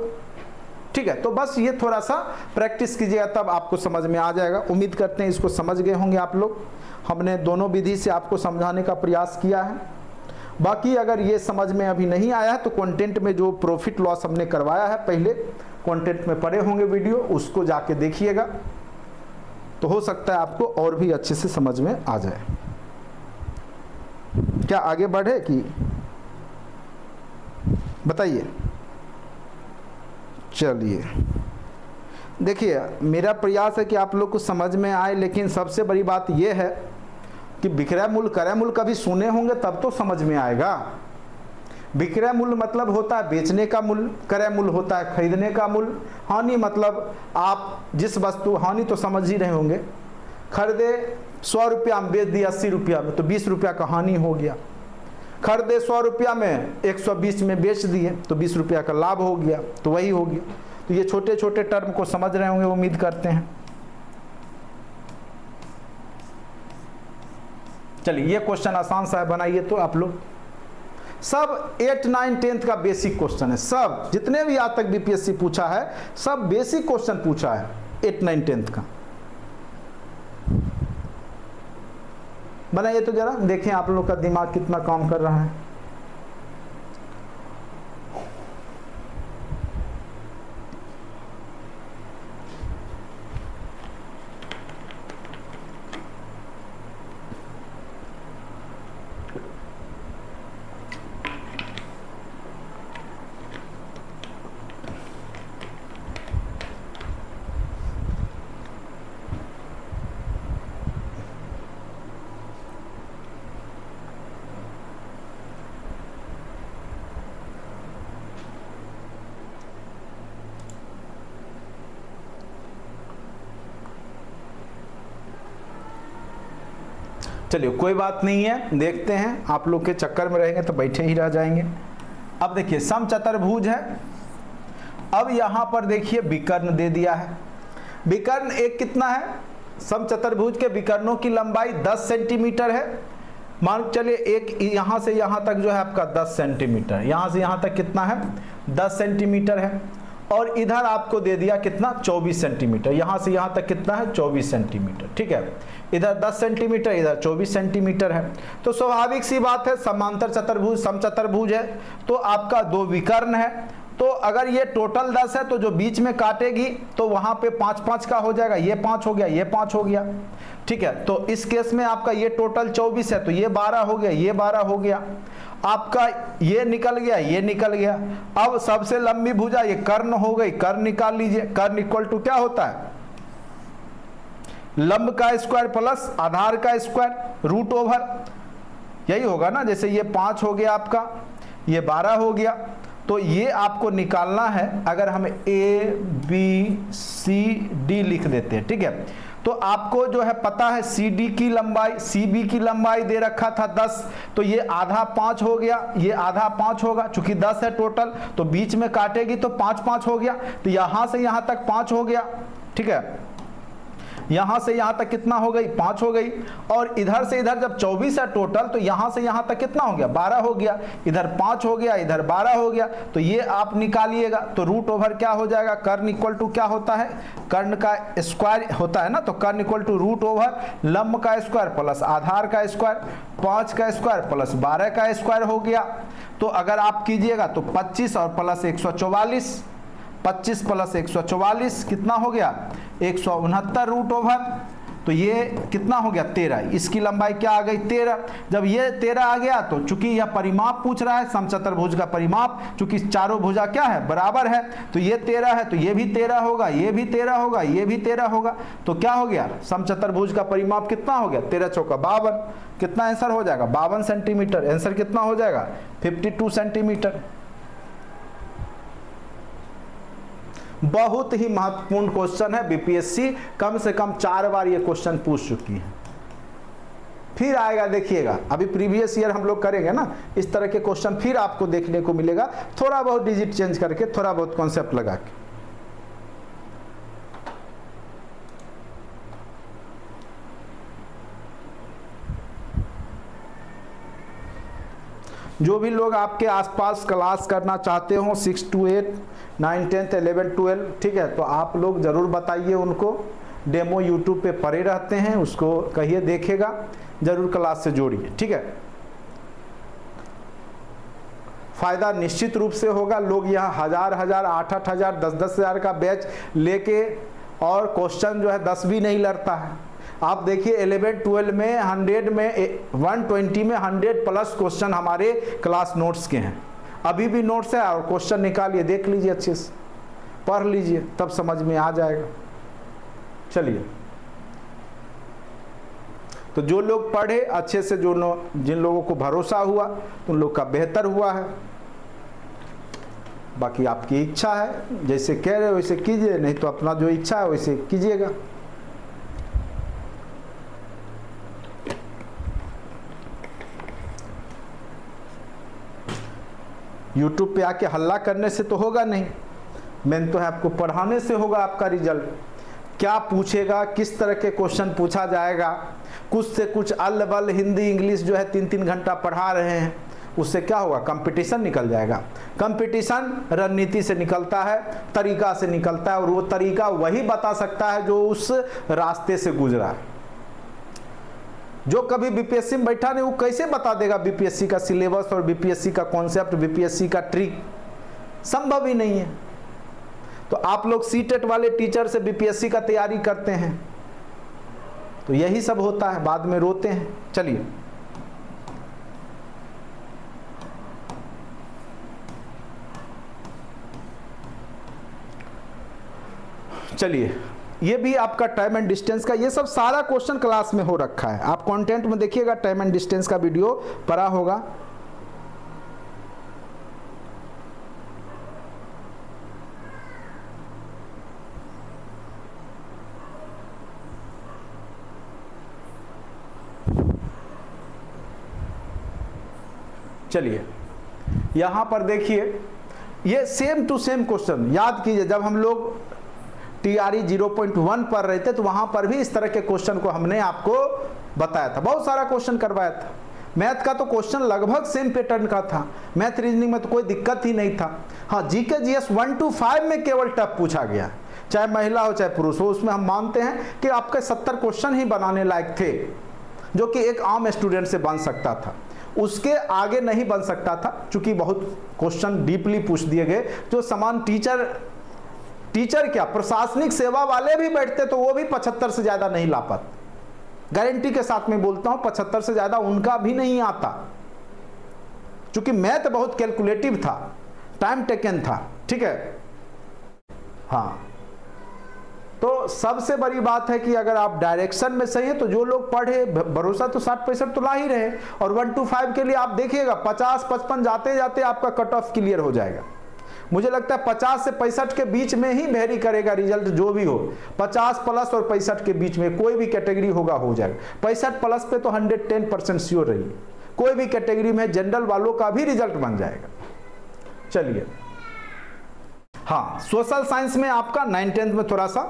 ठीक है, तो बस ये थोड़ा सा प्रैक्टिस कीजिएगा तब आपको समझ में आ जाएगा। उम्मीद करते हैं इसको समझ गए होंगे आप लोग। हमने दोनों विधि से आपको समझाने का प्रयास किया है। बाकी अगर ये समझ में अभी नहीं आया है तो कंटेंट में जो प्रॉफिट लॉस हमने करवाया है पहले कंटेंट में पड़े होंगे वीडियो, उसको जाके देखिएगा, तो हो सकता है आपको और भी अच्छे से समझ में आ जाए। क्या आगे बढ़े कि बताइए? चलिए, देखिए मेरा प्रयास है कि आप लोग को समझ में आए, लेकिन सबसे बड़ी बात यह है कि विक्रय मूल्य क्रय मूल्य कभी सुने होंगे तब तो समझ में आएगा। विक्रय मूल्य मतलब होता है बेचने का मूल्य, क्रय मूल्य होता है खरीदने का मूल्य। हानि मतलब आप जिस वस्तु, हानि तो समझ ही रहे होंगे, खरीदे 100 रुपया में बेच दिया 80 रुपया में तो 20 रुपया का हानि हो गया। खरीदे 100 रुपया में 120 में बेच दिए तो 20 रुपया का लाभ हो गया, तो वही हो गया। तो ये छोटे छोटे टर्म को समझ रहे होंगे, उम्मीद करते हैं। चलिए, ये क्वेश्चन आसान सा है, बनाइए तो आप लोग। सब 8, 9, 10 का बेसिक क्वेश्चन है, सब जितने भी आज तक बीपीएससी पूछा है सब बेसिक क्वेश्चन पूछा है 8, 9, 10 का। बनाइए तो जरा देखें आप लोग का दिमाग कितना काम कर रहा है। चलिए कोई बात नहीं है, देखते हैं। आप लोग के चक्कर में रहेंगे तो बैठे ही रह जाएंगे। अब देखिए समचतुर्भुज है। अब यहाँ पर देखिए विकर्ण दे दिया है। विकर्ण एक कितना है, समचतुर्भुज के विकर्णों की लंबाई 10 सेंटीमीटर है। मान चलिए एक यहाँ से यहाँ तक जो है आपका 10 सेंटीमीटर, यहाँ से यहाँ तक कितना है 10 सेंटीमीटर है। और इधर आपको दे दिया कितना 24 सेंटीमीटर, यहां से यहां तक कितना है 24 सेंटीमीटर, ठीक है। इधर 10 सेंटीमीटर, इधर 24 सेंटीमीटर है। तो स्वाभाविक सी बात है, समांतर चतुर्भुज समचतुर्भुज है, तो आपका दो विकर्ण है। तो अगर ये टोटल 10 है तो जो बीच में काटेगी तो वहां पे 5-5 का हो जाएगा, ये 5 हो गया, ये 5 हो गया, ठीक है। तो इस केस में आपका ये टोटल 24 है तो ये 12 हो गया, ये 12 हो गया, आपका ये निकल गया, ये निकल गया। अब सबसे लंबी भुजा ये कर्ण हो गई, कर्ण निकाल लीजिए। कर्ण इक्वल टू क्या होता है, लंब का स्क्वायर प्लस आधार का स्क्वायर रूट ओवर, यही होगा ना। जैसे ये 5 हो गया आपका, ये 12 हो गया, तो ये आपको निकालना है। अगर हम A B C D लिख देते हैं, ठीक है, तो आपको जो है पता है CD की लंबाई, CB की लंबाई दे रखा था 10, तो ये आधा 5 हो गया, ये आधा 5 होगा, चूंकि 10 है टोटल तो बीच में काटेगी तो 5-5 हो गया, तो यहां से यहां तक 5 हो गया, ठीक है। यहां से यहां तक कितना हो गई 5 हो गई, और इधर से इधर जब 24 है टोटल तो यहां से यहां तक कितना हो गया 12 हो गया, इधर 5 हो गया, इधर 12 हो गया, तो ये आप निकालिएगा। तो रूट ओवर क्या हो जाएगा, कर्ण इक्वल टू क्या होता है, कर्ण का स्क्वायर होता है ना, तो कर्ण इक्वल टू रूट ओवर लंब का स्क्वायर प्लस आधार का स्क्वायर, 5 का स्क्वायर प्लस 12 का स्क्वायर हो गया। तो अगर आप कीजिएगा तो 25 और प्लस 144, 25 प्लस 144 कितना हो गया 169 रूट ओवर, तो ये कितना हो गया 13, इसकी लंबाई क्या आ गई 13। जब ये 13 आ गया तो चूंकि यह परिमाप पूछ रहा है समचतुर्भुज का परिमाप, चूंकि चारों भुजा क्या है बराबर है, तो ये 13 है तो ये भी 13 होगा, ये भी 13 होगा, ये भी 13 होगा, तो क्या हो गया समचतुर्भुज का परिमाप कितना हो गया 13 चौका 52। कितना आंसर हो जाएगा 52 सेंटीमीटर, आंसर कितना हो जाएगा 52 सेंटीमीटर। बहुत ही महत्वपूर्ण क्वेश्चन है, बीपीएससी कम से कम 4 बार ये क्वेश्चन पूछ चुकी है। फिर आएगा देखिएगा, अभी प्रीवियस ईयर हम लोग करेंगे ना, इस तरह के क्वेश्चन फिर आपको देखने को मिलेगा, थोड़ा बहुत डिजिट चेंज करके, थोड़ा बहुत कॉन्सेप्ट लगा के। जो भी लोग आपके आसपास क्लास करना चाहते हो 6 to 8, 9, 10, 11, 12, ठीक है, तो आप लोग ज़रूर बताइए उनको। डेमो यूट्यूब पे पड़े रहते हैं, उसको कहिए देखेगा, ज़रूर क्लास से जोड़िए, ठीक है। फ़ायदा निश्चित रूप से होगा। लोग यहाँ 1000, 8,000, 10,000 का बैच लेके और क्वेश्चन जो है 10 भी नहीं लड़ता है। आप देखिए 11, 12 में 100 में 120 में 100 प्लस क्वेश्चन हमारे क्लास नोट्स के हैं, अभी भी नोट्स है, और क्वेश्चन निकालिए देख लीजिए, अच्छे से पढ़ लीजिए, तब समझ में आ जाएगा। चलिए, तो जो लोग पढ़े अच्छे से, जिन लोगों को भरोसा हुआ उन लोग का बेहतर हुआ है, बाकी आपकी इच्छा है, जैसे कह रहे हो वैसे कीजिए, नहीं तो अपना जो इच्छा है वैसे कीजिएगा। YouTube पे आके हल्ला करने से तो होगा नहीं, मेन तो है आपको पढ़ाने से होगा आपका रिजल्ट। क्या पूछेगा, किस तरह के क्वेश्चन पूछा जाएगा, कुछ से कुछ अल बल हिंदी इंग्लिश जो है 3-3 घंटा पढ़ा रहे हैं, उससे क्या होगा कंपटीशन निकल जाएगा। कंपटीशन रणनीति से निकलता है, तरीका से निकलता है, और वो तरीका वही बता सकता है जो उस रास्ते से गुजरा है। जो कभी बीपीएससी में बैठा नहीं वो कैसे बता देगा बीपीएससी का सिलेबस और बीपीएससी का कॉन्सेप्ट, बीपीएससी का ट्रिक, संभव ही नहीं है। तो आप लोग सीटेट वाले टीचर से बीपीएससी का तैयारी करते हैं, तो यही सब होता है, बाद में रोते हैं। चलिए, चलिए, ये भी आपका टाइम एंड डिस्टेंस का, ये सब सारा क्वेश्चन क्लास में हो रखा है। आप कंटेंट में देखिएगा, टाइम एंड डिस्टेंस का वीडियो पड़ा होगा। चलिए, यहां पर देखिए, ये सेम टू सेम क्वेश्चन याद कीजिए। जब हम लोग TRE 0.1 पढ़ रहे थे तो वहां पर भी इस तरह के क्वेश्चन को हमने आपको बताया था, बहुत सारा क्वेश्चन करवाया था। मैथ का तो क्वेश्चन लगभग सेम पैटर्न का था, मैथ रीजनिंग में तो कोई दिक्कत ही नहीं था। हाँ, जीके जीएस 1 to 5 में केवल टफ पूछा गया, चाहे महिला हो चाहे पुरुष हो, उसमें हम मानते हैं कि आपके 70 क्वेश्चन ही बनाने लायक थे, जो कि एक आम स्टूडेंट से बन सकता था, उसके आगे नहीं बन सकता था, क्योंकि बहुत क्वेश्चन डीपली पूछ दिए गए, जो समान टीचर क्या प्रशासनिक सेवा वाले भी बैठते तो वो भी 75 से ज़्यादा नहीं ला पाते। गारंटी के साथ में बोलता हूँ 75 से ज़्यादा उनका भी नहीं आता, क्योंकि मैथ बहुत कैलकुलेटिव था, टाइम टेकन था। ठीक है, हाँ, तो सबसे बड़ी बात है कि अगर आप डायरेक्शन में सही है तो जो लोग पढ़े, भरोसा तो 60-65 तो ला ही रहे। और 1 to 5 के लिए आप देखिएगा 50-55 जाते जाते आपका कट ऑफ क्लियर हो जाएगा। मुझे लगता है 50 से 65 के बीच में ही वेरी करेगा रिजल्ट, जो भी हो 50 प्लस और 65 के बीच में कोई भी कैटेगरी होगा हो जाएगा। 65 प्लस पे तो 110% श्योर रही, कोई भी कैटेगरी में जनरल वालों का भी रिजल्ट बन जाएगा। चलिए, हाँ, सोशल साइंस में आपका 9-10 में थोड़ा सा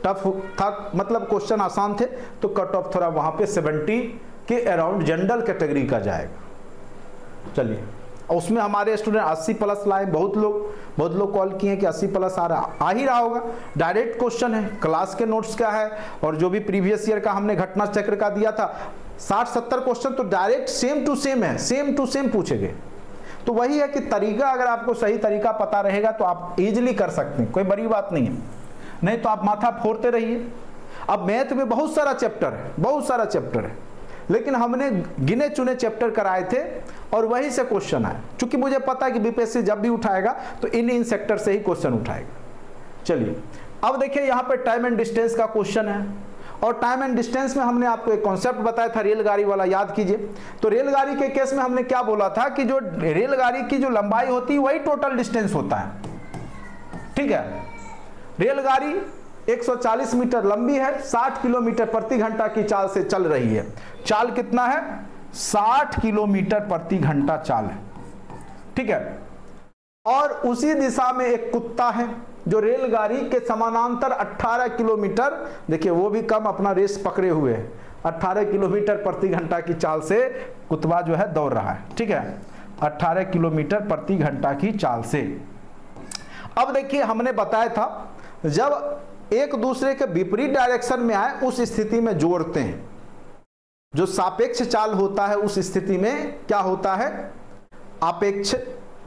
टफ था, मतलब क्वेश्चन आसान थे, तो कट ऑफ थोड़ा वहां पे 70 के अराउंड जनरल कैटेगरी का जाएगा। चलिए, उसमें हमारे स्टूडेंट 80 प्लस लाए, बहुत लोग कॉल किए कि 80 प्लस आ ही रहा होगा। डायरेक्ट क्वेश्चन है, क्लास के नोट्स क्या है और जो भी प्रीवियस ईयर का हमने घटना चक्र का दिया था 60-70 क्वेश्चन तो डायरेक्ट सेम टू सेम है, सेम टू सेम पूछे गए। तो वही है कि तरीका, अगर आपको सही तरीका पता रहेगा तो आप इजीली कर सकते हैं, कोई बड़ी बात नहीं है, नहीं तो आप माथा फोड़ते रहिए। अब मैथ में बहुत सारा चैप्टर है, लेकिन हमने गिने चुने चैप्टर कराए थे और वहीं से क्वेश्चन आए, क्योंकि मुझे पता है कि बीपीएससी जब भी उठाएगा तो इन सेक्टर से ही क्वेश्चन उठाएगा। चलिए, अब देखिए यहाँ पे टाइम एंड डिस्टेंस का क्वेश्चन है, और टाइम एंड डिस्टेंस में हमने आपको एक कॉन्सेप्ट बताया था रेलगाड़ी वाला, याद कीजिए। तो रेलगाड़ी के केस में हमने क्या बोला था कि जो रेलगाड़ी की जो लंबाई होती है वही टोटल डिस्टेंस होता है। ठीक है, रेलगाड़ी 140 मीटर लंबी है, 60 किलोमीटर प्रति घंटा की चाल से चल रही है। चाल कितना है? 60 किलोमीटर प्रति घंटा चाल है। ठीक है, और उसी दिशा में एक कुत्ता है जो रेलगाड़ी के समानांतर 18 किलोमीटर, देखिए वो भी कम अपना रेस पकड़े हुए है, 18 किलोमीटर प्रति घंटा की चाल से कुत्ता जो है दौड़ रहा है। ठीक है, 18 किलोमीटर प्रति घंटा की चाल से। अब देखिए, हमने बताया था जब एक दूसरे के विपरीत डायरेक्शन में आए उस स्थिति में जोड़ते हैं। जो सापेक्ष चाल होता है उस स्थिति में क्या होता है?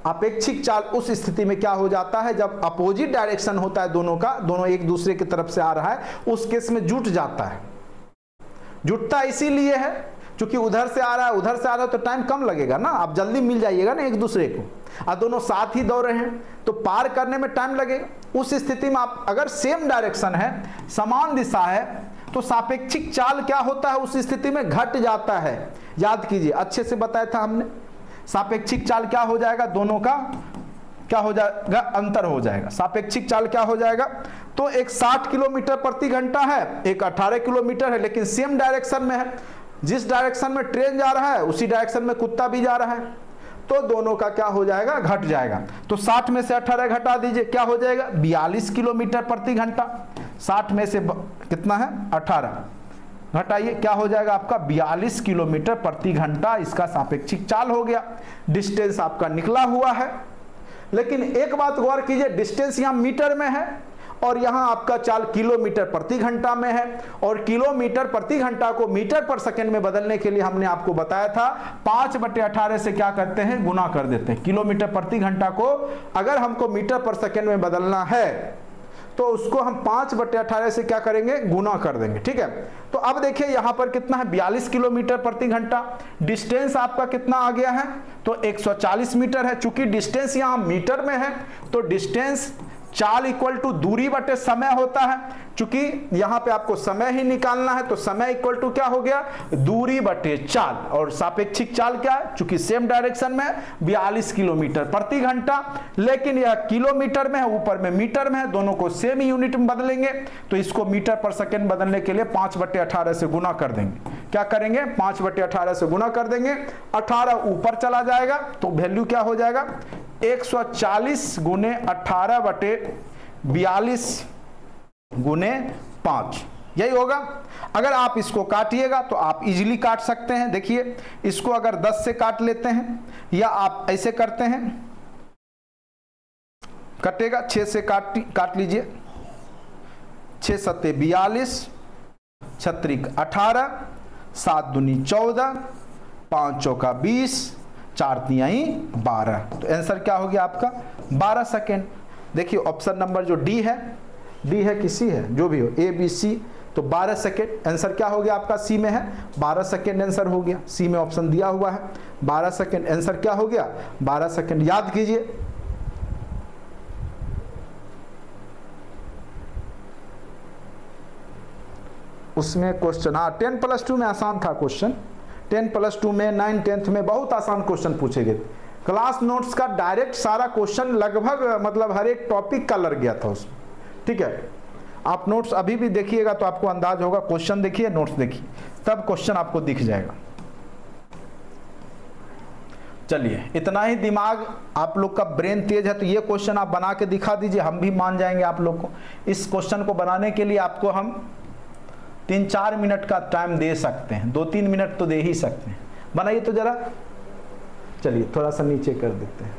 अपेक्षिक चाल उस स्थिति में क्या हो जाता है? जब अपोजिट डायरेक्शन होता है दोनों का, दोनों एक दूसरे की तरफ से आ रहा है, उस केस में जुट जाता है। जुटता इसीलिए है क्योंकि उधर से आ रहा है उधर से आ रहा है तो टाइम कम लगेगा ना, आप जल्दी मिल जाइएगा ना एक दूसरे को। और दोनों साथ ही दौड़ रहे हैं तो पार करने में टाइम लगेगा। उस स्थिति में आप अगर सेम डायरेक्शन है, समान दिशा है, तो सापेक्षिक चाल क्या होता है उस स्थिति में? घट जाता है। याद कीजिए, अच्छे से बताया था हमने। सापेक्षिक चाल क्या हो जाएगा? दोनों का क्या हो जाएगा? अंतर हो जाएगा। सापेक्षिक चाल क्या हो जाएगा? तो एक 60 किलोमीटर प्रति घंटा है, एक 18 किलोमीटर है, लेकिन सेम डायरेक्शन में है। जिस डायरेक्शन में ट्रेन जा रहा है उसी डायरेक्शन में कुत्ता भी जा रहा है, तो दोनों का क्या हो जाएगा? घट जाएगा। तो 60 में से 18 घटा दीजिए, क्या हो जाएगा? 42 किलोमीटर प्रति घंटा। 60 में से कितना है? 18 घटाइए, क्या हो जाएगा आपका? 42 किलोमीटर प्रति घंटा। इसका सापेक्षिक चाल हो गया। डिस्टेंस आपका निकला हुआ है, लेकिन एक बात गौर कीजिए, डिस्टेंस यहाँ मीटर में है और यहाँ आपका चाल किलोमीटर प्रति घंटा में है। और किलोमीटर प्रति घंटा को मीटर पर सेकंड में बदलने के लिए हमने आपको बताया था 5/18 से क्या करते हैं? गुना कर देते हैं। किलोमीटर प्रति घंटा को अगर हमको मीटर पर सेकंड में बदलना है तो उसको हम 5/18 से क्या करेंगे? गुना कर देंगे। ठीक है, तो अब देखिए यहाँ पर कितना है? 42 किलोमीटर प्रति घंटा। डिस्टेंस आपका कितना आ गया है? तो 140 मीटर है। चूंकि डिस्टेंस यहाँ मीटर में है तो डिस्टेंस चाल इक्वल टू दूरी बटे समय होता है। चूंकि यहां पे आपको समय ही निकालना है तो समय इक्वल टू क्या हो गया? दूरी बटे चाल। और सापेक्षिक चाल क्या है? चूंकि सेम डायरेक्शन में 42 किलोमीटर प्रति घंटा, लेकिन यह किलोमीटर में है, ऊपर में मीटर में है, दोनों को सेम यूनिट में बदलेंगे तो इसको मीटर पर सेकेंड बदलने के लिए 5/18 से गुना कर देंगे। क्या करेंगे? 5/18 से गुना कर देंगे। 18 ऊपर चला जाएगा तो वैल्यू क्या हो जाएगा? 140 गुने 18/42 गुने 5। यही होगा। अगर आप इसको काटिएगा तो आप इजीली काट सकते हैं। देखिए इसको अगर 10 से काट लेते हैं या आप ऐसे करते हैं, कटेगा 6 से काट लीजिए। 6 सत्ते 42, 6 18, 7 दूनी 14, 5 चौका 20, 4 तिहाई 12। तो आंसर क्या हो गया आपका 12 सेकेंड। देखिए ऑप्शन नंबर जो डी है कि सी है, जो भी हो ए बी सी, तो 12 सेकेंड आंसर क्या हो गया आपका सी में है, 12 सेकेंड आंसर हो गया। सी में ऑप्शन दिया हुआ है 12 सेकेंड, आंसर क्या हो गया 12 सेकेंड। याद कीजिए उसमें क्वेश्चन, हाँ 10+2 में आसान था क्वेश्चन, 10+2 में 9 10th में बहुत आसान क्वेश्चन पूछे गए। क्लास नोट्स का डायरेक्ट सारा क्वेश्चन लगभग मतलब हर एक टॉपिक का लग गया था उसमें, ठीक है। आप नोट्स अभी भी देखिएगा तो आपको अंदाज होगा, क्वेश्चन देखिए नोट्स देखिए तब क्वेश्चन आपको दिख जाएगा। चलिए इतना ही, दिमाग आप लोग का ब्रेन तेज है तो ये क्वेश्चन आप बना के दिखा दीजिए, हम भी मान जाएंगे आप लोग को। इस क्वेश्चन को बनाने के लिए आपको हम 3-4 मिनट का टाइम दे सकते हैं, 2-3 मिनट तो दे ही सकते हैं। बनाइए तो जरा, चलिए थोड़ा सा नीचे कर देते हैं।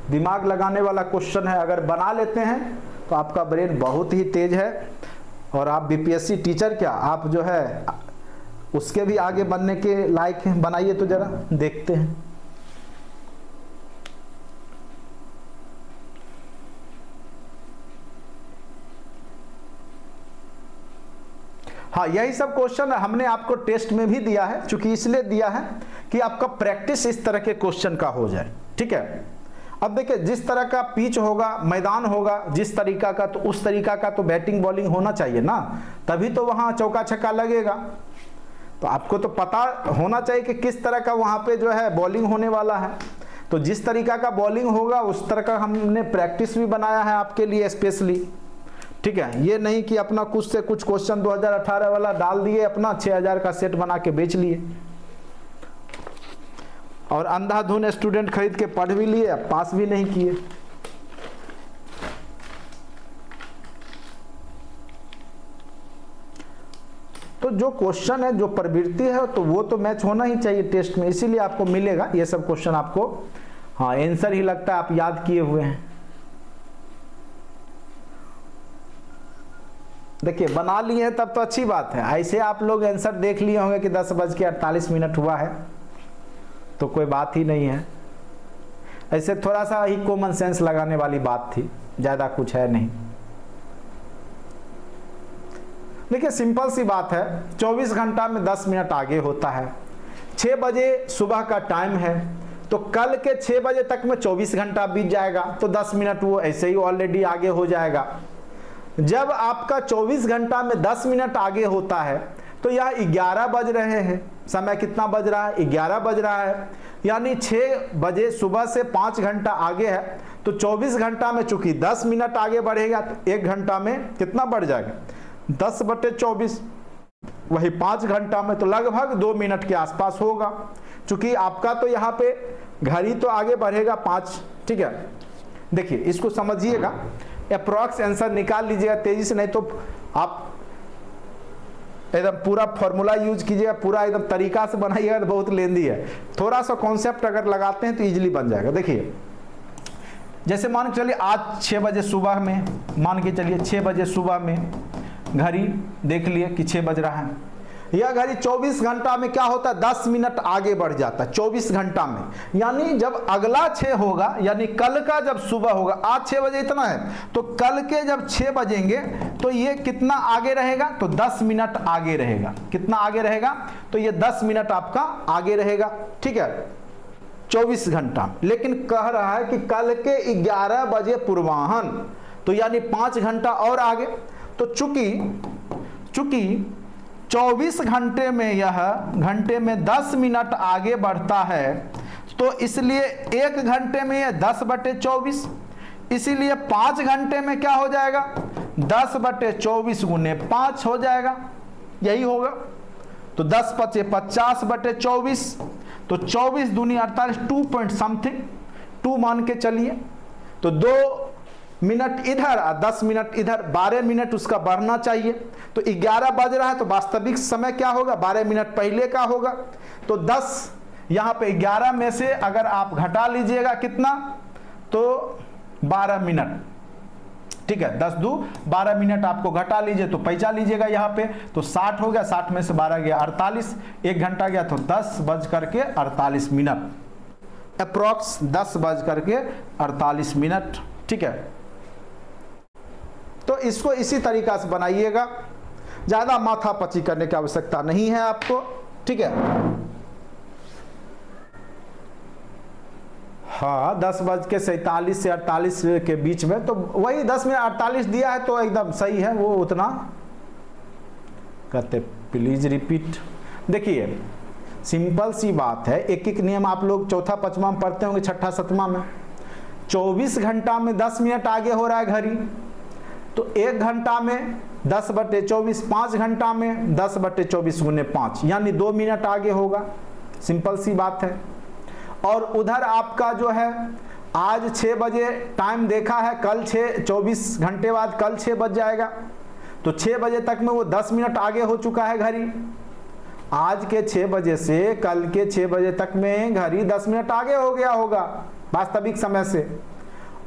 दिमाग लगाने वाला क्वेश्चन है, अगर बना लेते हैं तो आपका ब्रेन बहुत ही तेज है और आप बीपीएससी टीचर क्या, आप जो है उसके भी आगे बनने के लायक हैं। बनाइए तो जरा देखते हैं। हाँ यही सब क्वेश्चन हमने आपको टेस्ट में भी दिया है, चूंकि इसलिए दिया है कि आपका प्रैक्टिस इस तरह के क्वेश्चन का हो जाए, ठीक है। अब देखिए जिस तरह का पिच होगा, मैदान होगा जिस तरीका का, तो उस तरीका का तो बैटिंग बॉलिंग होना चाहिए ना, तभी तो वहाँ चौका छक्का लगेगा। तो आपको तो पता होना चाहिए कि किस तरह का वहाँ पे जो है बॉलिंग होने वाला है। तो जिस तरीका का बॉलिंग होगा उस तरह का हमने प्रैक्टिस भी बनाया है आपके लिए स्पेशली, ठीक है। ये नहीं कि अपना कुछ से कुछ क्वेश्चन 2018 वाला डाल दिए, अपना 6000 का सेट बना के बेच लिए और अंधाधुन स्टूडेंट खरीद के पढ़ भी लिए, पास भी नहीं किए। तो जो क्वेश्चन है, जो प्रवृत्ति है, तो वो तो मैच होना ही चाहिए टेस्ट में, इसीलिए आपको मिलेगा ये सब क्वेश्चन आपको। हाँ आंसर ही लगता है आप याद किए हुए हैं। देखिए बना लिए हैं तब तो अच्छी बात है, ऐसे आप लोग आंसर देख लिए होंगे कि 10:48 हुआ है तो कोई बात ही नहीं है। ऐसे थोड़ा सा ही कॉमन सेंस लगाने वाली बात थी, ज़्यादा कुछ है नहीं। देखिए सिंपल सी बात है, 24 घंटा में 10 मिनट आगे होता है। 6 बजे सुबह का टाइम है तो कल के 6 बजे तक में 24 घंटा बीत जाएगा, तो 10 मिनट वो ऐसे ही ऑलरेडी आगे हो जाएगा। जब आपका 24 घंटा में 10 मिनट आगे होता है तो यह 11 बज रहे हैं। समय कितना बज रहा है? 11 बज रहा है, यानी 6 बजे सुबह से 5 घंटा आगे है। तो 24 घंटा में चूंकि 10 मिनट आगे बढ़ेगा तो 1 घंटा में कितना बढ़ जाएगा? 10/24, वही 5 घंटा में तो लगभग 2 मिनट के आसपास होगा। चूंकि आपका तो यहाँ पे घड़ी तो आगे बढ़ेगा 5, ठीक है। देखिए इसको समझिएगा, अप्रॉक्स आंसर निकाल लीजिएगा तेजी से, नहीं तो आप एकदम पूरा फॉर्मूला यूज कीजिएगा, पूरा एकदम तरीका से बनाइएगा तो बहुत लेंदी है। थोड़ा सा कॉन्सेप्ट अगर लगाते हैं तो इजीली बन जाएगा। देखिए जैसे मान के चलिए आज 6 बजे सुबह में, मान के चलिए 6 बजे सुबह में घड़ी देख लिए कि 6 बज रहा है। यह घड़ी 24 घंटा में क्या होता है? 10 मिनट आगे बढ़ जाता है 24 घंटा में। यानी जब अगला 6 होगा, यानी कल का जब सुबह होगा, आज 6 बजे इतना है, तो कल के जब 6 बजेंगे तो ये कितना आगे रहेगा? तो 10 मिनट आगे रहेगा। कितना आगे रहेगा? तो ये 10 मिनट आपका आगे रहेगा, ठीक है, 24 घंटा। लेकिन कह रहा है कि कल के 11 बजे पूर्वाह्न, तो यानी 5 घंटा और आगे। तो चूंकि 24 घंटे में यह घंटे में 10 मिनट आगे बढ़ता है, तो इसलिए 1 घंटे में यह 10/24, इसीलिए 5 घंटे में क्या हो जाएगा? 10/24 गुने 5 हो जाएगा, यही होगा। तो 10 × 50/24, तो 24 दूनी 48, 2 पॉइंट समथिंग, 2 मान के चलिए, तो 2 मिनट इधर और 10 मिनट इधर, 12 मिनट उसका बढ़ना चाहिए। तो 11 बज रहा है तो वास्तविक समय क्या होगा, 12 मिनट पहले का होगा। तो 10 यहाँ पे 11 में से अगर आप घटा लीजिएगा कितना, तो 12 मिनट, ठीक है, 10 दू 12 मिनट आपको घटा लीजिए तो पैसा लीजिएगा यहाँ पे, तो 60 हो गया, 60 में से 12 गया 48, 1 घंटा गया तो 10:48 मिनट, अप्रॉक्स 10:48 मिनट, ठीक है। तो इसको इसी तरीका से बनाइएगा, ज़्यादा माथापच्ची करने की आवश्यकता नहीं है आपको, ठीक है। हाँ, 10:47 से 48 के बीच में, तो वही 10 में 48 दिया है तो एकदम सही है, वो उतना कहते। Please repeat. देखिए सिंपल सी बात है, एक एक नियम आप लोग चौथा पांचवा में पढ़ते होंगे, छठा सातवां में। 24 घंटा में 10 मिनट आगे हो रहा है घड़ी, तो 1 घंटा में 10/24, 5 घंटा में 10/24 गुने 5, यानी 2 मिनट आगे होगा। सिंपल सी बात है। और उधर आपका जो है आज 6 बजे टाइम देखा है, कल 24 घंटे बाद कल 6 बज जाएगा, तो 6 बजे तक में वो 10 मिनट आगे हो चुका है घड़ी। आज के 6 बजे से कल के 6 बजे तक में घड़ी 10 मिनट आगे हो गया होगा वास्तविक समय से।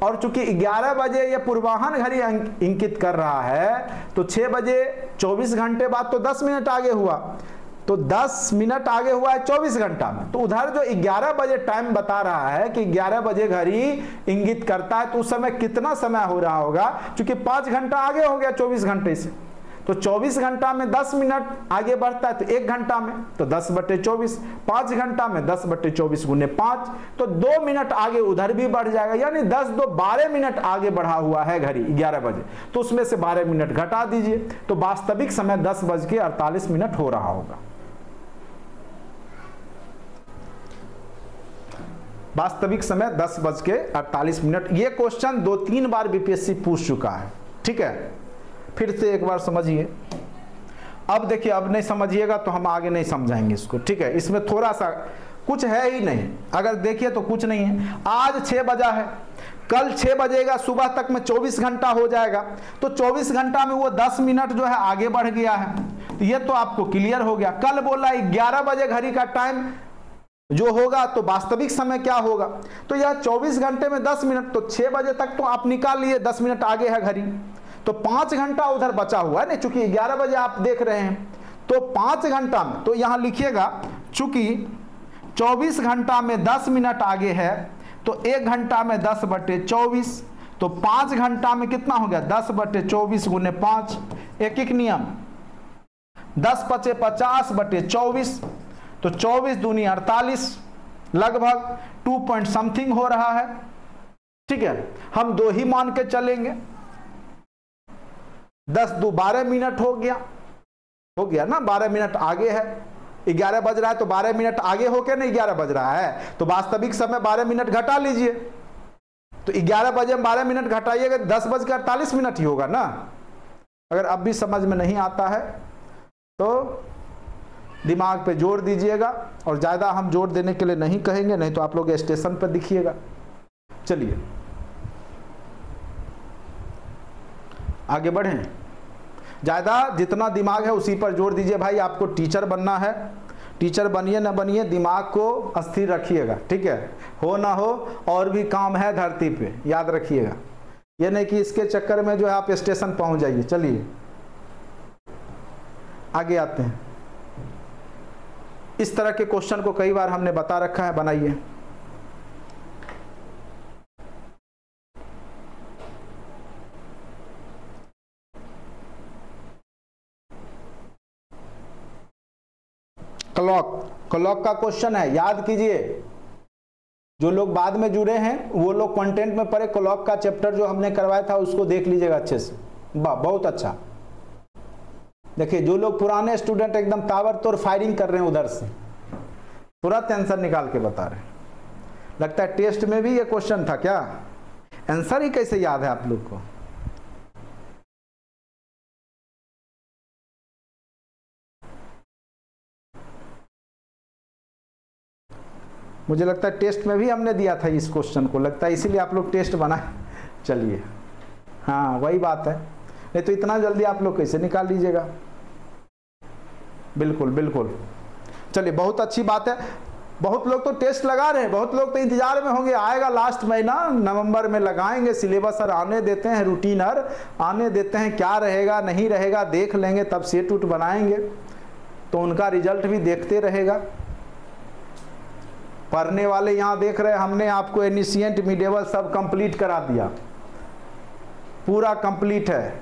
और चूंकि 11 बजे ये पूर्वाहन घड़ी इंकित कर रहा है, तो 6 बजे 24 घंटे बाद तो 10 मिनट आगे हुआ, तो 10 मिनट आगे हुआ है 24 घंटा में। तो उधर जो 11 बजे टाइम बता रहा है कि 11 बजे घड़ी इंगित करता है, तो उस समय कितना समय हो रहा होगा, क्योंकि 5 घंटा आगे हो गया 24 घंटे से। तो 24 घंटा में 10 मिनट आगे बढ़ता है, तो 1 घंटा में तो 10/24, 5 घंटा में 10/24 गुने 5, तो 2 मिनट आगे उधर भी बढ़ जाएगा, यानी 10 2 12 मिनट आगे बढ़ा हुआ है घड़ी 11 बजे, तो उसमें से 12 मिनट घटा दीजिए, तो वास्तविक समय 10:48 हो रहा होगा। वास्तविक समय 10:48। ये क्वेश्चन 2-3 बार बीपीएससी पूछ चुका है, ठीक है। फिर से एक बार समझिए। अब देखिए, अब नहीं समझिएगा तो हम आगे नहीं समझाएंगे इसको, ठीक है। इसमें थोड़ा सा कुछ है ही नहीं, अगर देखिए तो कुछ नहीं है। आज 6 बजा है, कल 6 बजेगा, सुबह तक में 24 घंटा हो जाएगा, तो 24 घंटा में वो 10 मिनट जो है आगे बढ़ गया है, तो ये तो आपको क्लियर हो गया। कल बोला 11 बजे घड़ी का टाइम जो होगा, तो वास्तविक समय क्या होगा, तो यह 24 घंटे में 10 मिनट, तो 6 बजे तक तो आप निकाल लिए, 10 मिनट आगे है घड़ी, तो 5 घंटा उधर बचा हुआ है ना, चूंकि 11 बजे आप देख रहे हैं, तो 5 घंटा में, तो यहां लिखिएगा चूंकि 24 घंटा में 10 मिनट आगे है, तो 1 घंटा में 10/24, तो 5 घंटा में कितना हो गया 10/24 गुने 5, एक एक नियम 10×5 = 50/24, तो 24 दूनी 48, लगभग 2 पॉइंट समथिंग हो रहा है, ठीक है। हम 2 ही मान के चलेंगे, 10 2 12 मिनट हो गया ना, 12 मिनट आगे है, 11 बज रहा है तो 12 मिनट आगे होके नहीं 11 बज रहा है, तो वास्तविक समय 12 मिनट घटा लीजिए, तो 11 बजे में 12 मिनट घटाइएगा 10:48 ही होगा ना। अगर अब भी समझ में नहीं आता है तो दिमाग पे जोर दीजिएगा, और ज़्यादा हम जोर देने के लिए नहीं कहेंगे, नहीं तो आप लोग स्टेशन पर दिखिएगा। चलिए आगे बढ़ें, ज़्यादा जितना दिमाग है उसी पर जोर दीजिए। भाई आपको टीचर बनना है, टीचर बनिए ना बनिए, दिमाग को स्थिर रखिएगा, ठीक है। हो ना हो और भी काम है धरती पे, याद रखिएगा। ये नहीं कि इसके चक्कर में जो है आप स्टेशन पहुंच जाइए। चलिए आगे आते हैं। इस तरह के क्वेश्चन को कई बार हमने बता रखा है, बनाइए। क्लॉक का क्वेश्चन है, याद कीजिए। जो लोग बाद में जुड़े हैं वो लोग कंटेंट में पढ़े, क्लॉक का चैप्टर जो हमने करवाया था उसको देख लीजिएगा अच्छे से, बहुत अच्छा। देखिए जो लोग पुराने स्टूडेंट एकदम ताबड़तोड़ फायरिंग कर रहे हैं उधर से, तुरंत आंसर निकाल के बता रहे हैं। लगता है टेस्ट में भी ये क्वेश्चन था क्या? आंसर ही कैसे याद है आप लोग को? मुझे लगता है टेस्ट में भी हमने दिया था इस क्वेश्चन को, लगता है इसीलिए आप लोग टेस्ट बनाए। चलिए, हाँ वही बात है, नहीं तो इतना जल्दी आप लोग कैसे निकाल लीजिएगा। बिल्कुल बिल्कुल, चलिए बहुत अच्छी बात है। बहुत लोग तो टेस्ट लगा रहे हैं, बहुत लोग तो इंतजार में होंगे, आएगा लास्ट महीना नवंबर में लगाएंगे, सिलेबस सर आने देते हैं, रूटीनर आने देते हैं, क्या रहेगा नहीं रहेगा देख लेंगे, तब सेट उट बनाएंगे, तो उनका रिजल्ट भी देखते रहेगा। पढ़ने वाले यहाँ देख रहे हैं, हमने आपको एनिशिएंट मिडेवल सब कंप्लीट करा दिया, पूरा कंप्लीट है।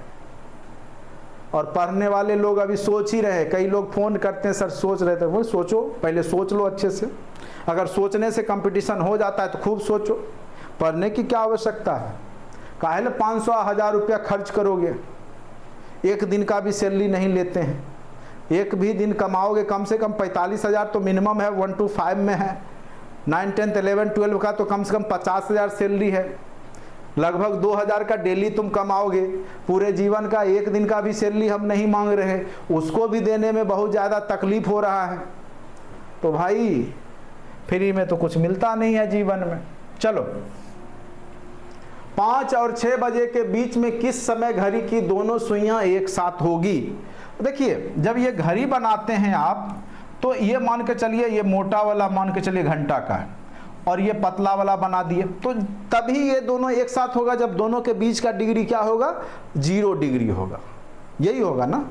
और पढ़ने वाले लोग अभी सोच ही रहे, कई लोग फोन करते हैं सर सोच रहे थे, वो सोचो, पहले सोच लो अच्छे से। अगर सोचने से कंपटीशन हो जाता है तो खूब सोचो, पढ़ने की क्या आवश्यकता है, काहे 500-1000 रुपया खर्च करोगे, एक दिन का भी सैलरी नहीं लेते हैं, एक भी दिन कमाओगे कम से कम 45,000 तो मिनिमम है, 1 to 5 में है, 9, 10, 11, 12 का तो कम से कम 50,000 सैलरी है, लगभग 2000 का डेली तुम कमाओगे, पूरे जीवन का एक दिन का भी सैलरी हम नहीं मांग रहे, उसको भी देने में बहुत ज़्यादा तकलीफ हो रहा है। तो भाई फ्री में तो कुछ मिलता नहीं है जीवन में। चलो, 5 और 6 बजे के बीच में किस समय घड़ी की दोनों सुइयां एक साथ होगी? देखिए, जब ये घड़ी बनाते हैं आप, तो ये मान के चलिए, ये मोटा वाला मान के चलिए घंटा का है, और ये पतला वाला बना दिए, तो तभी ये दोनों एक साथ होगा जब दोनों के बीच का डिग्री क्या होगा, 0 डिग्री होगा। यही होगा ना,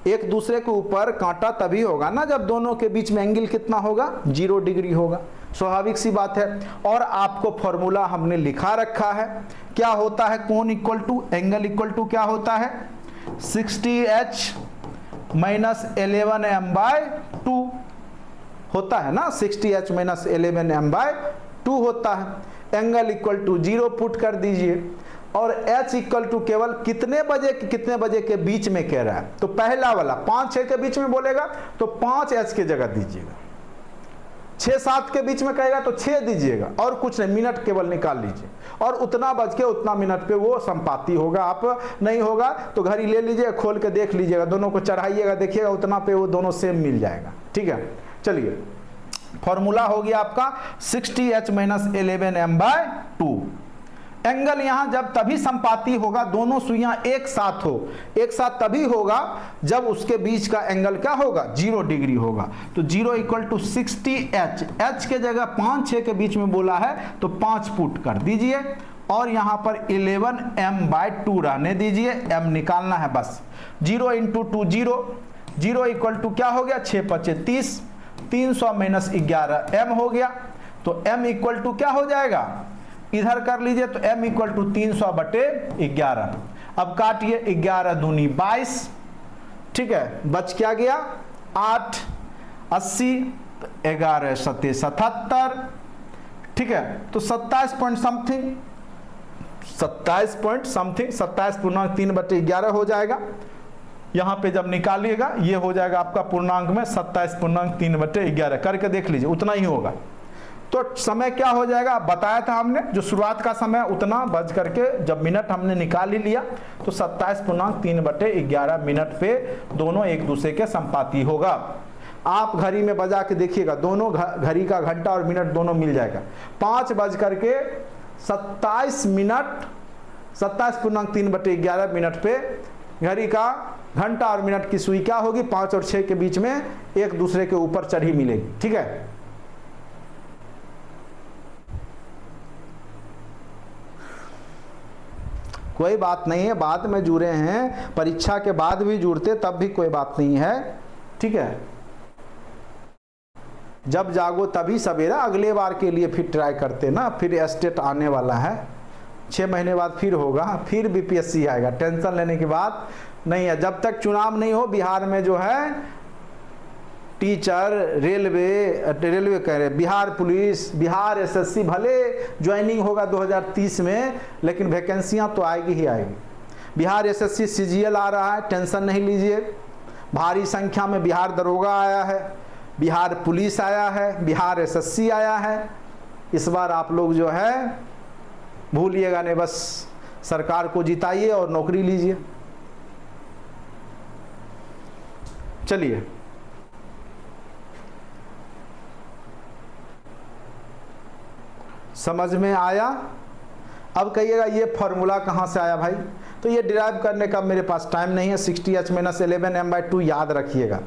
एक दूसरे के ऊपर कांटा तभी होगा ना जब दोनों के बीच में एंगल कितना होगा, 0 डिग्री होगा। स्वाभाविक सी बात है। और आपको फॉर्मूला हमने लिखा रखा है, क्या होता है, कोण equal to angle equal to क्या होता है, 60h माइनस 11m/2 होता है ना, 60h माइनस 11m/2 होता है। एंगल इक्वल टू 0 पुट कर दीजिए, और h इक्वल टू केवल कितने बजे के बीच में कह रहा है, तो पहला वाला 5-6 के बीच में बोलेगा तो 5h के जगह दीजिएगा, 6-7 के बीच में कहेगा तो 6 दीजिएगा, और कुछ नहीं, मिनट केवल निकाल लीजिए, और उतना बज के उतना मिनट पे वो संपाती होगा। आप नहीं होगा तो घड़ी ले लीजिए, खोल के देख लीजिएगा, दोनों को चढ़ाइएगा, देखिएगा उतना पे वो दोनों सेम मिल जाएगा। ठीक है, चलिए, फॉर्मूला हो गया आपका 60h माइनस 11m/2। एंगल यहां जब तभी संपाती होगा, दोनों सुइयां एक साथ हो, एक साथ तभी होगा जब उसके बीच का एंगल क्या होगा, 0 डिग्री होगा। तो 0 इक्वल टू 60h, h के जगह 5-6 के बीच में बोला है तो 5 पुट कर दीजिए, और यहां पर 11m/2 रहने दीजिए, m निकालना है बस। 0 इंटू 2 0, 0 इक्वल टू क्या हो गया, 6×5 = 30, 300 माइनस 11m हो गया, तो m इक्वल टू क्या हो जाएगा, इधर कर लीजिए, तो m इक्वल टू 300/11। अब काटिए, 11 दूनी 22, ठीक है, बच क्या गया 8, 80, 11 7 77, ठीक है, तो 27 पॉइंट समथिंग, 27.3/11 हो जाएगा। यहां पे जब निकालिएगा ये हो जाएगा आपका पूर्णांक में 27.3/11, करके देख लीजिए, उतना ही होगा। तो समय क्या हो जाएगा, बताया था हमने, जो शुरुआत का समय उतना बज करके जब मिनट हमने निकाल ही लिया, तो 27.3/11 मिनट पे दोनों एक दूसरे के संपाती होगा। आप घड़ी में बजा के देखिएगा, दोनों घड़ी का घंटा और मिनट दोनों मिल जाएगा। 5:27 मिनट, 27.3/11 मिनट पे घड़ी का घंटा और मिनट की सुई क्या होगी, 5 और 6 के बीच में एक दूसरे के ऊपर चढ़ी मिलेगी। ठीक है, कोई बात नहीं है, बाद में जुड़े हैं, परीक्षा के बाद भी जुड़ते तब भी कोई बात नहीं है। ठीक है, जब जागो तभी सवेरा, अगले बार के लिए फिर ट्राई करते ना, फिर स्टेट आने वाला है, 6 महीने बाद फिर होगा, फिर बीपीएससी आएगा, टेंशन लेने की बात नहीं है। जब तक चुनाव नहीं हो, बिहार में जो है टीचर, रेलवे कह रहे, बिहार पुलिस, बिहार एसएससी, भले ज्वाइनिंग होगा 2030 में, लेकिन वैकेंसियां तो आएगी ही आएगी। बिहार एसएससी सीजीएल आ रहा है, टेंशन नहीं लीजिए, भारी संख्या में बिहार दरोगा आया है, बिहार पुलिस आया है, बिहार एसएससी आया है। इस बार आप लोग जो है भूलिएगा नहीं, बस सरकार को जिताइए और नौकरी लीजिए। चलिए, समझ में आया? अब कहिएगा ये फॉर्मूला कहाँ से आया भाई? तो ये डिराइव करने का मेरे पास टाइम नहीं है। 60h - 11m/2 याद रखिएगा,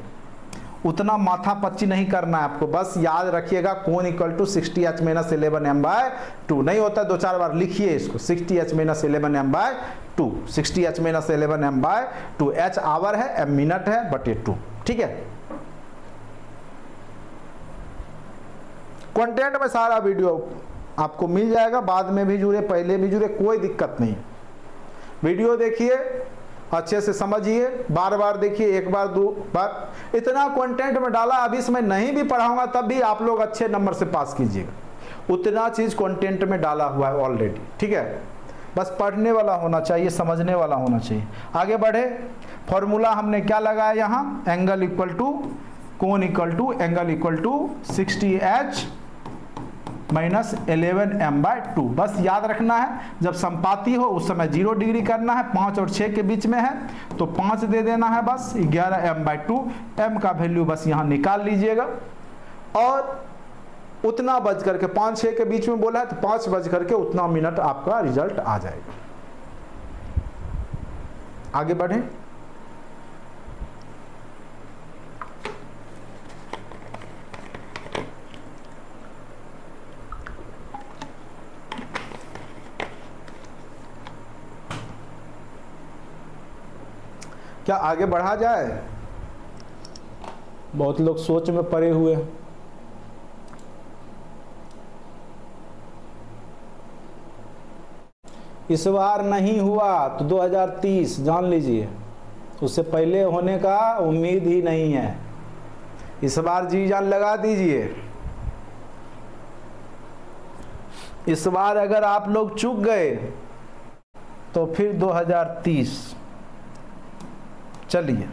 उतना माथा पच्ची नहीं करना है आपको, बस याद रखिएगा कोन इक्वल टू 60h - 11m/2। नहीं होता 2-4 बार लिखिए इसको, 60h - 11m/2, 60h - 11m/2। h our है, m मिनट है, बटे 2। ठीक है, कंटेंट में सारा वीडियो आपको मिल जाएगा, बाद में भी जुड़े पहले भी जुड़े, कोई दिक्कत नहीं। वीडियो देखिए, अच्छे से समझिए, बार बार देखिए, एक बार दो बार। इतना कंटेंट में डाला, अभी इसमें नहीं भी पढ़ाऊंगा तब भी आप लोग अच्छे नंबर से पास कीजिएगा। उतना चीज कंटेंट में डाला हुआ है ऑलरेडी। ठीक है, बस पढ़ने वाला होना चाहिए, समझने वाला होना चाहिए। आगे बढ़े, फॉर्मूला हमने क्या लगाया यहाँ? एंगल इक्वल टू कोन इक्वल to angle equal to 60h - 11m/2। बस याद रखना है, जब संपाती हो उस समय 0 डिग्री करना है, 5 और 6 के बीच में है तो 5 दे देना है, बस 11m/2। m का वैल्यू बस यहाँ निकाल लीजिएगा, और उतना बज करके 5-6 के बीच में बोला है तो 5 बज करके उतना मिनट आपका रिजल्ट आ जाएगा। आगे बढ़े, क्या आगे बढ़ा जाए? बहुत लोग सोच में पड़े हुए हैं। इस बार नहीं हुआ तो 2030 जान लीजिए, उससे पहले होने का उम्मीद ही नहीं है। इस बार जी जान लगा दीजिए। इस बार अगर आप लोग चूक गए तो फिर 2030। चलिए,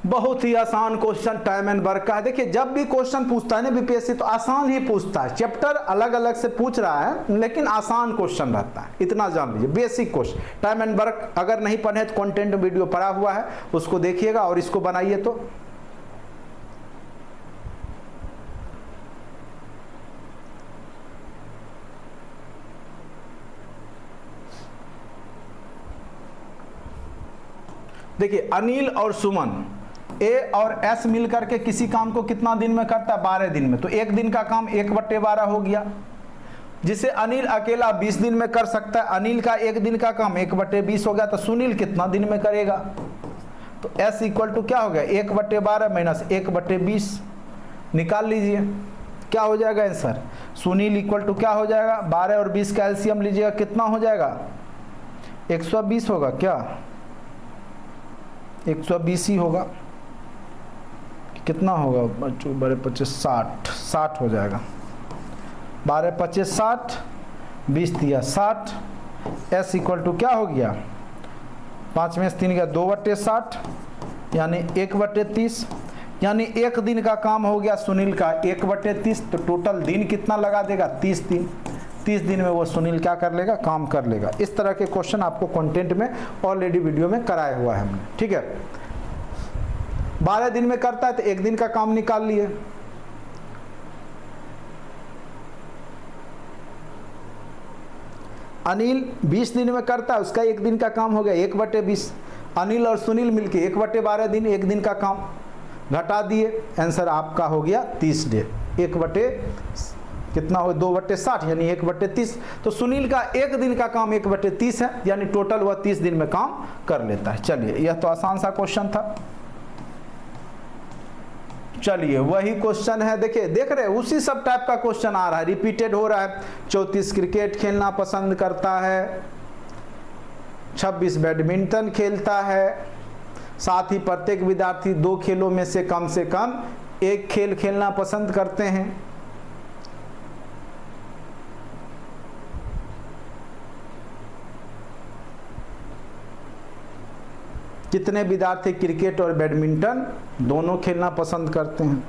बहुत ही आसान क्वेश्चन टाइम एंड वर्क का है। देखिए, जब भी क्वेश्चन पूछता है ना बीपीएससी तो आसान ही पूछता है। चैप्टर अलग अलग से पूछ रहा है लेकिन आसान क्वेश्चन रहता है, इतना जान लीजिए। Basic question time and work अगर नहीं पढ़े तो कंटेंट वीडियो पड़ा हुआ है, उसको देखिएगा और इसको बनाइए। तो देखिए, अनिल और सुमन, ए और एस मिल करके किसी काम को कितना दिन में करता है? 12 दिन में। तो एक दिन का काम 1/12 हो गया, जिसे अनिल अकेला 20 दिन में कर सकता है। अनिल का एक दिन का काम 1/20 हो गया, तो सुनील कितना दिन में करेगा? तो एस इक्वल टू क्या हो गया? 1/12 माइनस 1/20 निकाल लीजिए, क्या हो जाएगा आंसर? सुनील इक्वल टू क्या हो जाएगा? 12 और 20 का एलसीएम लीजिएगा, कितना हो जाएगा? 120 होगा क्या? 120 ही होगा, कितना होगा? 12-25 60 हो जाएगा। 12-25 60, 20 दिया 60। एस इक्वल टू क्या हो गया? 5 में से 3 गया 2/60, यानी 1/30, यानी एक दिन का काम हो गया सुनील का 1/30। तो टोटल दिन कितना लगा देगा? 30 दिन। 30 दिन में वो सुनील क्या कर लेगा? काम कर लेगा। इस तरह के क्वेश्चन आपको कंटेंट में ऑलरेडी वीडियो में कराया हुआ है हमने। ठीक है, 12 दिन में करता है तो एक दिन का काम निकाल लिए। अनिल 20 दिन में करता है, उसका एक दिन का काम हो गया 1/20। अनिल और सुनील मिलके 1/12 दिन, एक दिन का काम घटा दिए, आंसर आपका हो गया 30 डे। कितना हो? 2/60 यानी 1/30। तो सुनील का एक दिन का काम 1/30 है, यानी टोटल वह 30 दिन में काम कर लेता है। चलिए, यह तो आसान सा क्वेश्चन था। चलिए, वही क्वेश्चन है, देखिए, देख रहे हैं, उसी सब टाइप का क्वेश्चन आ रहा है, रिपीटेड हो रहा है। 34 क्रिकेट खेलना पसंद करता है, 26 बैडमिंटन खेलता है, साथ ही प्रत्येक विद्यार्थी 2 खेलों में से कम 1 खेल खेलना पसंद करते हैं। कितने विद्यार्थी क्रिकेट और बैडमिंटन दोनों खेलना पसंद करते हैं?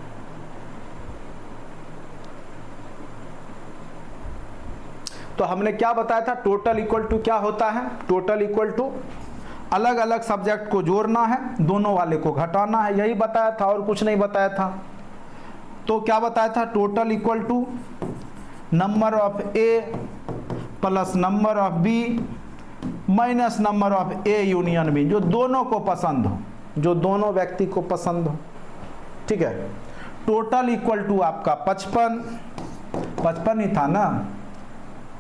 तो हमने क्या बताया था? टोटल इक्वल टू क्या होता है? टोटल इक्वल टू अलग अलग सब्जेक्ट को जोड़ना है, दोनों वाले को घटाना है, यही बताया था और कुछ नहीं बताया था। तो क्या बताया था, total equal to number of A plus number of B minus number of A union B, जो दोनों को पसंद हो, जो दोनों व्यक्ति को पसंद हो। ठीक है, टोटल इक्वल टू आपका 55 ही था ना।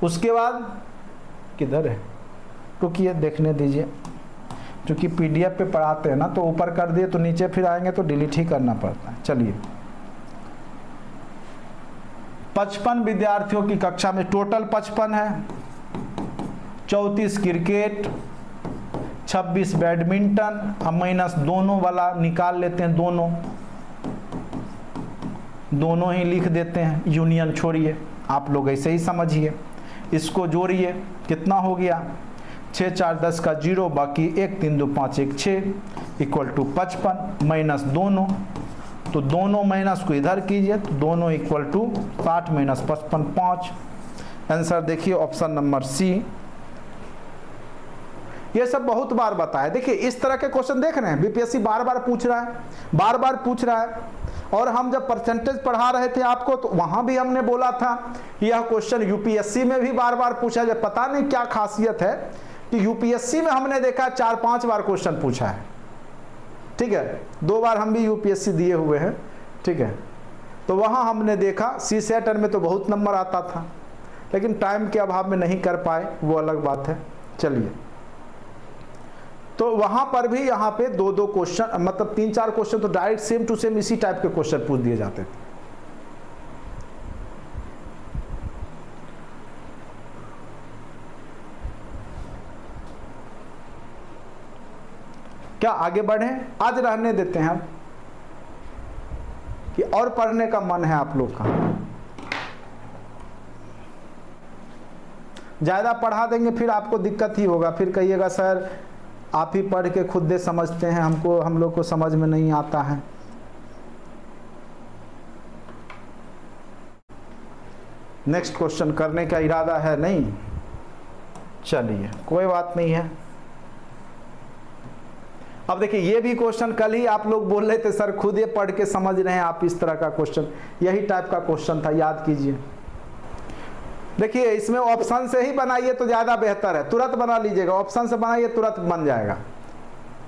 उसके बाद किधर है, क्योंकि ये देखने दीजिए, क्योंकि पीडीएफ पे पढ़ाते हैं ना, तो ऊपर कर दिए तो नीचे फिर आएंगे तो डिलीट ही करना पड़ता है। चलिए, 55 विद्यार्थियों की कक्षा में टोटल 55 है, 34 क्रिकेट, 26 बैडमिंटन, अब माइनस दोनों वाला निकाल लेते हैं, दोनों ही लिख देते हैं, यूनियन छोड़िए, आप लोग ऐसे ही समझिए। इसको जोड़िए, कितना हो गया, 6 4 10 का 0, बाकी 1 3 2 5 1 6 इक्वल टू 55 माइनस दोनों, तो दोनों माइनस को इधर कीजिए, तो दोनों इक्वल टू 60 माइनस 55 5। आंसर देखिए ऑप्शन नंबर सी। ये सब बहुत बार बताया। देखिए इस तरह के क्वेश्चन देख रहे हैं, बीपीएससी बार बार पूछ रहा है, और हम जब परसेंटेज पढ़ा रहे थे आपको, तो वहां भी हमने बोला था यह क्वेश्चन यूपीएससी में भी बार बार पूछा जाए। पता नहीं क्या खासियत है कि यूपीएससी में हमने देखा 4-5 बार क्वेश्चन पूछा है। ठीक है, 2 बार हम भी यूपीएससी दिए हुए हैं। ठीक है, तो वहां हमने देखा सी सेट में तो बहुत नंबर आता था, लेकिन टाइम के अभाव में नहीं कर पाए, वो अलग बात है। चलिए, तो वहां पर भी यहाँ पे 2-2 क्वेश्चन, मतलब 3-4 क्वेश्चन तो डायरेक्ट सेम टू सेम इसी टाइप के क्वेश्चन पूछ दिए जाते थे। क्या आगे बढ़े, आज रहने देते हैं हम, कि और पढ़ने का मन है आप लोग का। ज्यादा पढ़ा देंगे फिर आपको दिक्कत ही होगा, फिर कहिएगा सर आप ही पढ़ के खुद दे समझते हैं, हम लोग को समझ में नहीं आता है। नेक्स्ट क्वेश्चन करने का इरादा है नहीं, चलिए कोई बात नहीं है। अब देखिए ये भी क्वेश्चन कल ही आप लोग बोल रहे थे सर खुद ये पढ़ के समझ रहे हैं आप, इस तरह का क्वेश्चन, यही टाइप का क्वेश्चन था, याद कीजिए। देखिए इसमें ऑप्शन से ही बनाइए तो ज़्यादा बेहतर है, तुरंत बना लीजिएगा, ऑप्शन से बनाइए तुरंत बन जाएगा,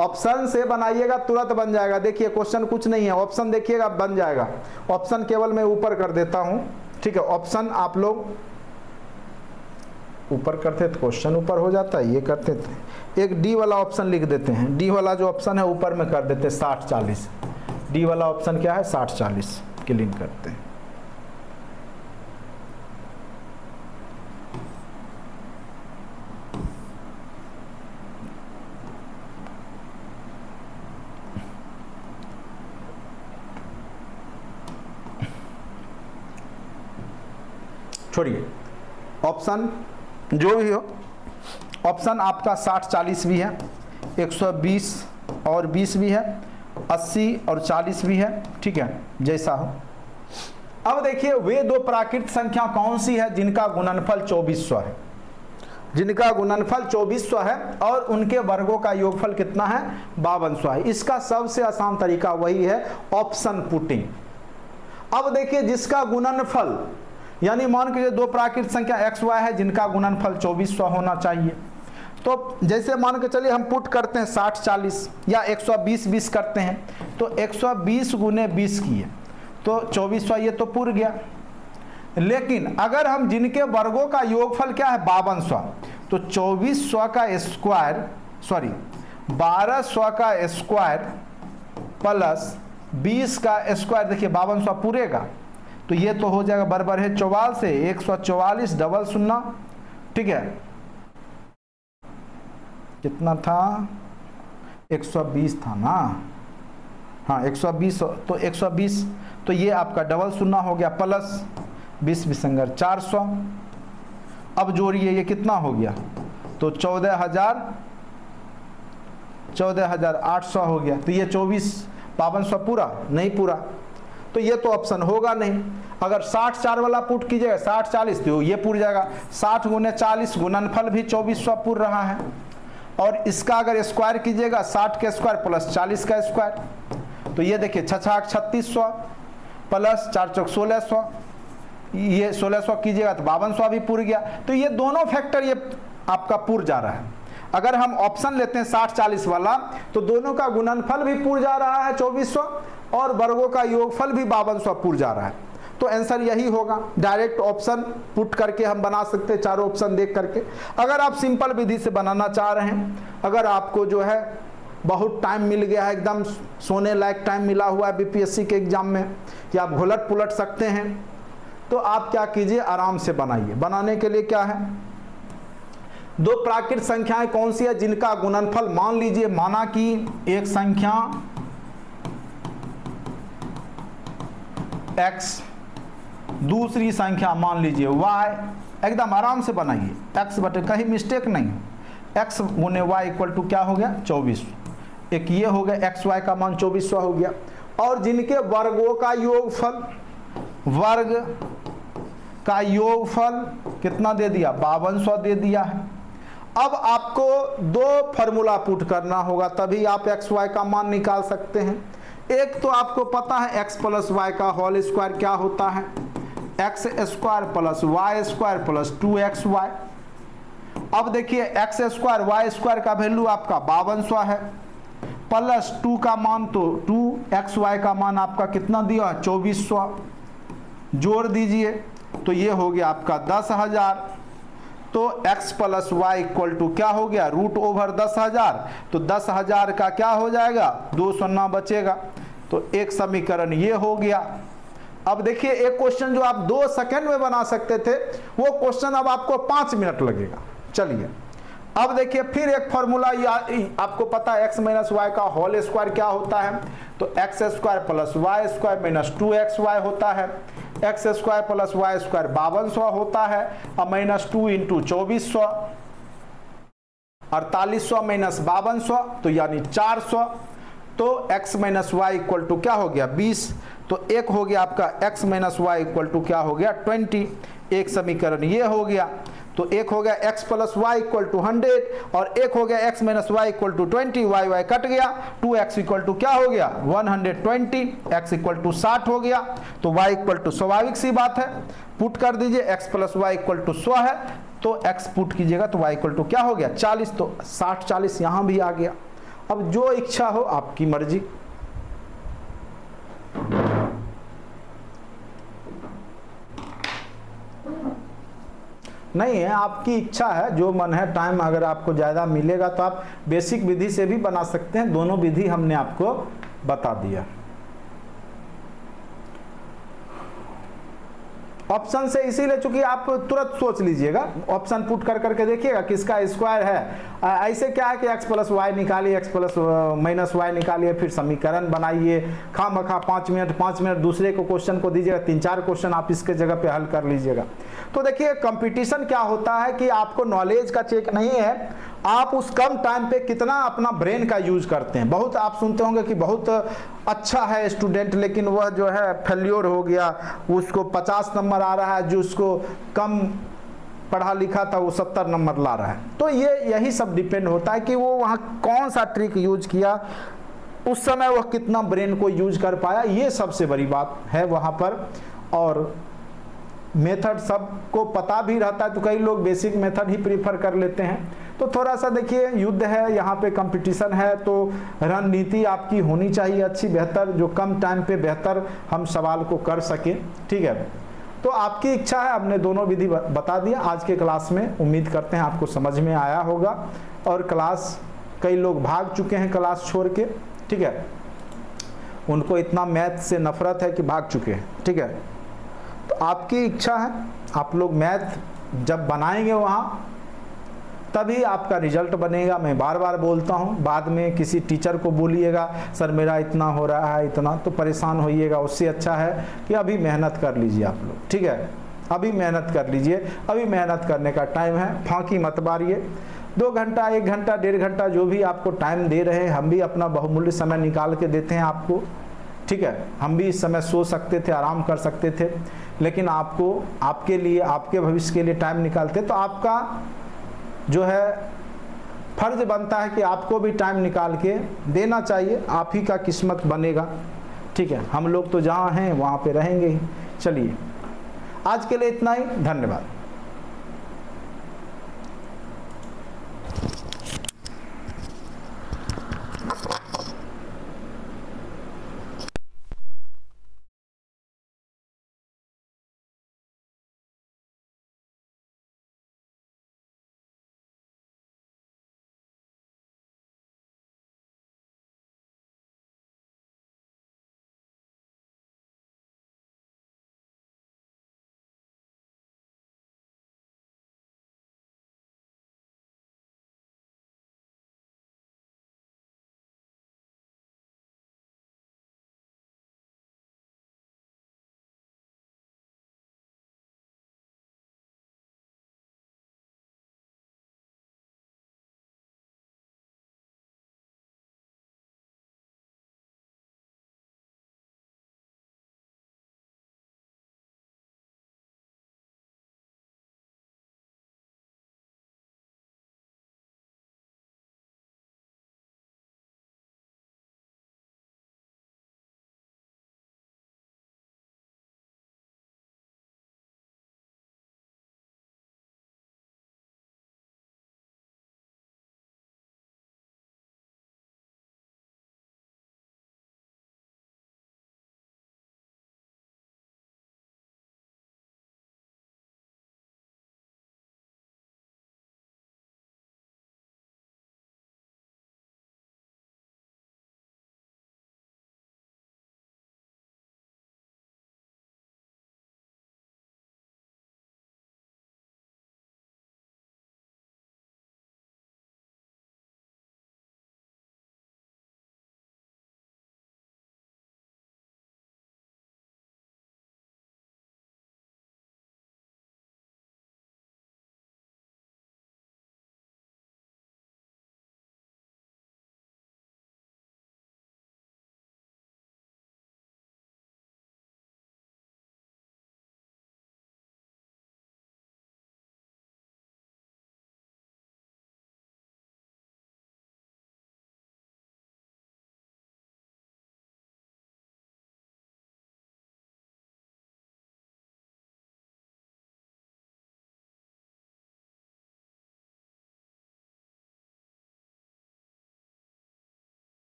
ऑप्शन से बनाइएगा तुरंत बन जाएगा। देखिए क्वेश्चन कुछ नहीं है, ऑप्शन देखिएगा बन जाएगा। ऑप्शन केवल मैं ऊपर कर देता हूँ, ठीक है, ऑप्शन आप लोग ऊपर करते तो क्वेश्चन ऊपर हो जाता है, ये करते थे एक डी वाला ऑप्शन लिख देते हैं, डी वाला जो ऑप्शन है ऊपर में कर देते हैं 60-40, डी वाला ऑप्शन क्या है 60-40 क्लीन करते हैं। छोड़िए ऑप्शन जो भी हो, ऑप्शन आपका 60-40 भी है, 120 और 20 भी है, 80 और 40 भी है, ठीक है, जैसा हो। अब देखिए वे दो प्राकृत संख्या कौन सी है जिनका गुणनफल 2400 है, जिनका गुणनफल 2400 है और उनके वर्गों का योगफल कितना है 5200 है। इसका सबसे आसान तरीका वही है ऑप्शन पुटिंग। अब देखिए जिसका गुणनफल, यानी मान के दो प्राकृत संख्या x y है जिनका गुणनफल 2400 होना चाहिए, तो जैसे मान के चलिए हम पुट करते हैं 60-40 या 120-20 करते हैं, तो 120 गुने 20 किए तो 2400, ये तो पुर गया। लेकिन अगर हम जिनके वर्गों का योगफल क्या है 5200, तो 2400 का स्क्वायर, सॉरी 1200 का स्क्वायर प्लस 20 का स्क्वायर, देखिए 5200 पूरेगा, तो ये तो हो जाएगा बराबर है 44 से 144 डबल 0, ठीक है, कितना था 120 था ना, हाँ 120, तो 120, तो ये आपका डबल 0 हो गया प्लस 20 विसंगर 400। अब जोड़िए ये कितना हो गया, तो 14,800 हो गया, तो ये 5200 पूरा नहीं पूरा, तो ये तो ऑप्शन होगा नहीं। अगर 60-4 वाला पुट कीजिएगा 60-40 तो ये पूर जाएगा, 60 गुने 40 गुणनफल भी 2400 पूर रहा है, और इसका अगर स्क्वायर कीजिएगा 60 का स्क्वायर प्लस 40 का स्क्वायर, तो ये देखिए 6×6 3600, प्लस 4 चौक 1600, ये 1600 कीजिएगा तो 5200 भी पूर गया। तो ये दोनों फैक्टर ये आपका पूर जा रहा है। अगर हम ऑप्शन लेते हैं 60-40 वाला तो दोनों का गुणनफल भी पूर जा रहा है 2400 और वर्गों का योगफल भी 5200 पूर जा रहा है। तो आंसर यही होगा। डायरेक्ट ऑप्शन पुट करके हम बना सकते हैं, चारों ऑप्शन देख करके। अगर आप सिंपल विधि से बनाना चाह रहे हैं, अगर आपको जो है बहुत टाइम मिल गया है, एकदम सोने लायक टाइम मिला हुआ है बीपीएससी के एग्जाम में कि आप घुलट पुलट सकते हैं, तो आप क्या कीजिए, आराम से बनाइए। बनाने के लिए क्या है, दो प्राकृत संख्याएं कौन सी है जिनका गुणनफल, मान लीजिए माना कि एक संख्या x, दूसरी संख्या मान लीजिए y, एकदम आराम से बनाइए, x बटे कहीं मिस्टेक नहीं, x गुने y इक्वल टू क्या हो गया 24। एक ये हो गया x y का मान 2400 हो गया। और जिनके वर्गों का योगफल, वर्ग का योगफल कितना दे दिया 5200 दे दिया है। अब आपको दो फार्मूला पुट करना होगा तभी आप x y का मान निकाल सकते हैं। एक तो आपको पता है x प्लस वाई का होल स्क्वायर क्या होता है, x square plus Y square plus 2xy। अब देखिए x स्क्वायर वाई स्क्वायर का वैल्यू आपका 5200 है, प्लस 2 का मान तो 2xy का मान आपका कितना दिया 2400, जोड़ दीजिए तो ये हो गया आपका 10,000। तो x plus Y equal to क्या हो गया रूट ओवर 10,000। तो 10,000 का क्या हो जाएगा 2 शून्य बचेगा। तो एक समीकरण ये हो गया। अब देखिए एक क्वेश्चन जो आप 2 सेकंड में बना सकते थे वो क्वेश्चन अब आपको 5 मिनट लगेगा। चलिए अब देखिए फिर एक फॉर्मूला, आपको पता है x माइनस वाई का होल स्क्वायर क्या होता है, तो x square plus Y square minus 2xy होता है, x square plus Y square 5200 होता है, अब माइनस 2 इंटू 2400, 4800 माइनस 5200 तो यानी 400। तो x minus Y equal to क्या हो गया 20। तो एक हो गया आपका x minus Y equal to क्या हो गया 20। एक समीकरण ये हो गया। तो एक हो गया x plus Y equal to 100 और एक हो गया x minus Y equal to 20, Y Y cut गया, 2x इक्वल टू क्या हो गया 120, x इक्वल टू 60 हो गया। तो y इक्वल टू स्वाभाविक सी बात है पुट कर दीजिए, x plus Y equal to 100 है तो x पुट कीजिएगा तो y इक्वल टू क्या हो गया 40। तो 60-40 यहाँ भी आ गया। अब जो इच्छा हो आपकी मर्जी। नहीं है, आपकी इच्छा है, जो मन है। टाइम अगर आपको ज़्यादा मिलेगा तो आप बेसिक विधि से भी बना सकते हैं। दोनों विधि हमने आपको बता दिया। ऑप्शन से इसीलिए चूंकि आप तुरंत सोच लीजिएगा, ऑप्शन पुट कर करके देखिएगा किसका स्क्वायर है। ऐसे क्या है कि x प्लस वाई निकालिए, x प्लस माइनस वाई निकालिए, फिर समीकरण बनाइए, खामखा 5 मिनट दूसरे को क्वेश्चन को दीजिएगा, 3-4 क्वेश्चन आप इसके जगह पे हल कर लीजिएगा। तो देखिए कंपटीशन क्या होता है कि आपको नॉलेज का चेक नहीं है, आप उस कम टाइम पे कितना अपना ब्रेन का यूज करते हैं। बहुत आप सुनते होंगे कि बहुत अच्छा है स्टूडेंट लेकिन वह जो है फेल्योर हो गया, उसको 50 नंबर आ रहा है, जो उसको कम पढ़ा लिखा था वो 70 नंबर ला रहा है। तो ये यही सब डिपेंड होता है कि वो वहाँ कौन सा ट्रिक यूज किया, उस समय वह कितना ब्रेन को यूज कर पाया, ये सबसे बड़ी बात है वहाँ पर। और मेथड सबको पता भी रहता है तो कई लोग बेसिक मेथड ही प्रीफर कर लेते हैं। तो थोड़ा सा देखिए युद्ध है, यहाँ पे कंपटीशन है, तो रणनीति आपकी होनी चाहिए अच्छी बेहतर, जो कम टाइम पे बेहतर हम सवाल को कर सकें। ठीक है, तो आपकी इच्छा है। हमने दोनों विधि बता दिया आज के क्लास में। उम्मीद करते हैं आपको समझ में आया होगा। और क्लास कई लोग भाग चुके हैं क्लास छोड़ के, ठीक है, उनको इतना मैथ से नफरत है कि भाग चुके हैं। ठीक है, तो आपकी इच्छा है, आप लोग मैथ जब बनाएंगे वहाँ तभी आपका रिजल्ट बनेगा। मैं बार बार बोलता हूँ, बाद में किसी टीचर को बोलिएगा सर मेरा इतना हो रहा है इतना, तो परेशान होइएगा। उससे अच्छा है कि अभी मेहनत कर लीजिए आप लोग। ठीक है, अभी मेहनत कर लीजिए, अभी मेहनत करने का टाइम है, फांकी मत मारिए। 2 घंटा 1 घंटा 1.5 घंटा जो भी आपको टाइम दे रहे हैं, हम भी अपना बहुमूल्य समय निकाल के देते हैं आपको। ठीक है, हम भी इस समय सो सकते थे, आराम कर सकते थे, लेकिन आपको आपके लिए, आपके भविष्य के लिए टाइम निकालते, तो आपका जो है फर्ज बनता है कि आपको भी टाइम निकाल के देना चाहिए। आप ही का किस्मत बनेगा। ठीक है, हम लोग तो जहाँ हैं वहाँ पे रहेंगे ही। चलिए आज के लिए इतना ही, धन्यवाद।